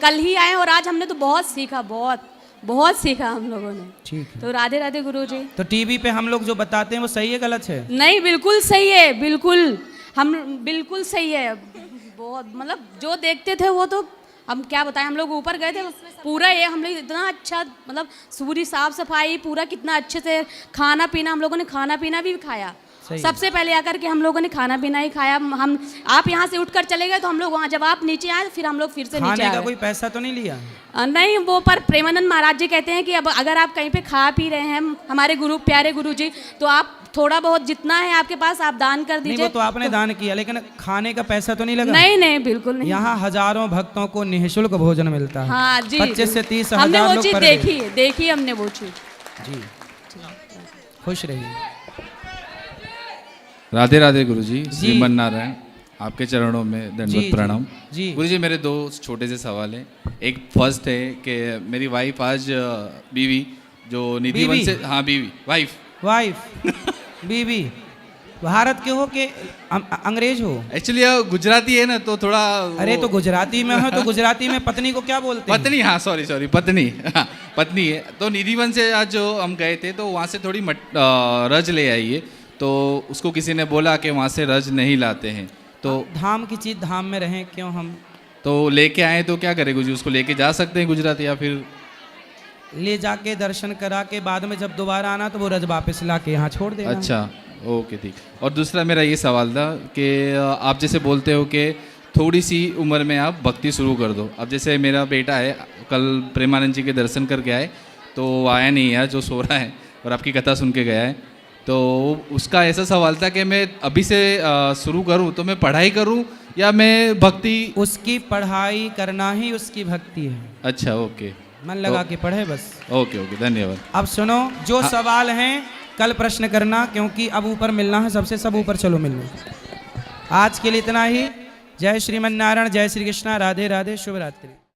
कल ही आए और आज हमने तो बहुत सीखा, बहुत सीखा हम लोगों ने। ठीक है। तो राधे राधे गुरुजी। तो टीवी पे हम लोग जो बताते हैं वो सही है गलत है? नहीं, बिल्कुल सही है, बिल्कुल सही है। बहुत मतलब जो देखते थे वो तो हम क्या बताएं। हम लोग ऊपर गए थे पूरा, ये हम लोग इतना अच्छा, मतलब पूरी साफ सफाई, पूरा कितना अच्छे से खाना पीना, हम लोगों ने खाना पीना भी खाया। सबसे पहले आकर के हम लोगों ने खाना पीना ही खाया। हम आप यहाँ से उठकर चले गए तो हम लोग वहाँ, जब आप नीचे आए फिर हम लोग फिर से नीचे आए। खाने का कोई पैसा तो नहीं लिया? नहीं, वो पर प्रेमानंद महाराज जी कहते हैं कि अब अगर आप कहीं पे खा पी रहे हैं, हमारे प्यारे गुरु जी, तो आप थोड़ा बहुत जितना है आपके पास आप दान कर दीजिए। नहीं, वो तो आपने दान किया, लेकिन खाने का पैसा तो नहीं लगा? नहीं, बिल्कुल नहीं। यहाँ हजारों भक्तों को निःशुल्क भोजन मिलता है। हाँ जी, 25 से 30 हमने हजार वो लोग चीज पर देखी हमने वो चीज। जी, खुश रहिए। राधे राधे गुरुजी। श्रीमन नारायण। आपके चरणों में जी, दंडवत प्रणाम। जी। गुरुजी मेरे दो छोटे से सवाल हैं। एक फर्स्ट है कि मेरी वाइफ आज बीवी जो निधिवन बीवी? से, हाँ बीवी, वाइफ बीबी भारत के हो कि अंग्रेज हो? एक्चुअली गुजराती है ना तो थोड़ा अरे तो गुजराती में हो तो गुजराती में पत्नी को क्या बोलते हैं? पत्नी, हाँ सॉरी पत्नी, हाँ, पत्नी है। तो निधिवन से आज जो हम गए थे तो वहाँ से थोड़ी रज ले आइए, तो उसको किसी ने बोला कि वहाँ से रज नहीं लाते हैं। तो धाम की चीज़ धाम में रहें क्यों हम? तो लेके आए तो क्या करें गुरुजी, उसको लेके जा सकते हैं गुजरात, या फिर ले जाके दर्शन करा के बाद में जब दोबारा आना तो वो रज वापस ला के यहाँ छोड़ देना। अच्छा ओके ठीक। और दूसरा मेरा ये सवाल था कि आप जैसे बोलते हो कि थोड़ी सी उम्र में आप भक्ति शुरू कर दो। अब जैसे मेरा बेटा है, कल प्रेमानंद जी के दर्शन करके आए तो वो आया नहीं है, जो सो रहा है और आपकी कथा सुन के गया है। तो उसका ऐसा सवाल था कि मैं अभी से शुरू करूं तो मैं पढ़ाई करूं या मैं भक्ति? उसकी पढ़ाई करना ही उसकी भक्ति है। अच्छा ओके, मन लगा के पढ़े बस। ओके धन्यवाद। अब सुनो, जो सवाल हैं कल प्रश्न करना, क्योंकि अब ऊपर मिलना है सबसे, सब ऊपर चलो मिलने। आज के लिए इतना ही। जय श्रीमन नारायण, जय श्री कृष्णा, राधे राधे, शुभ रात्रि।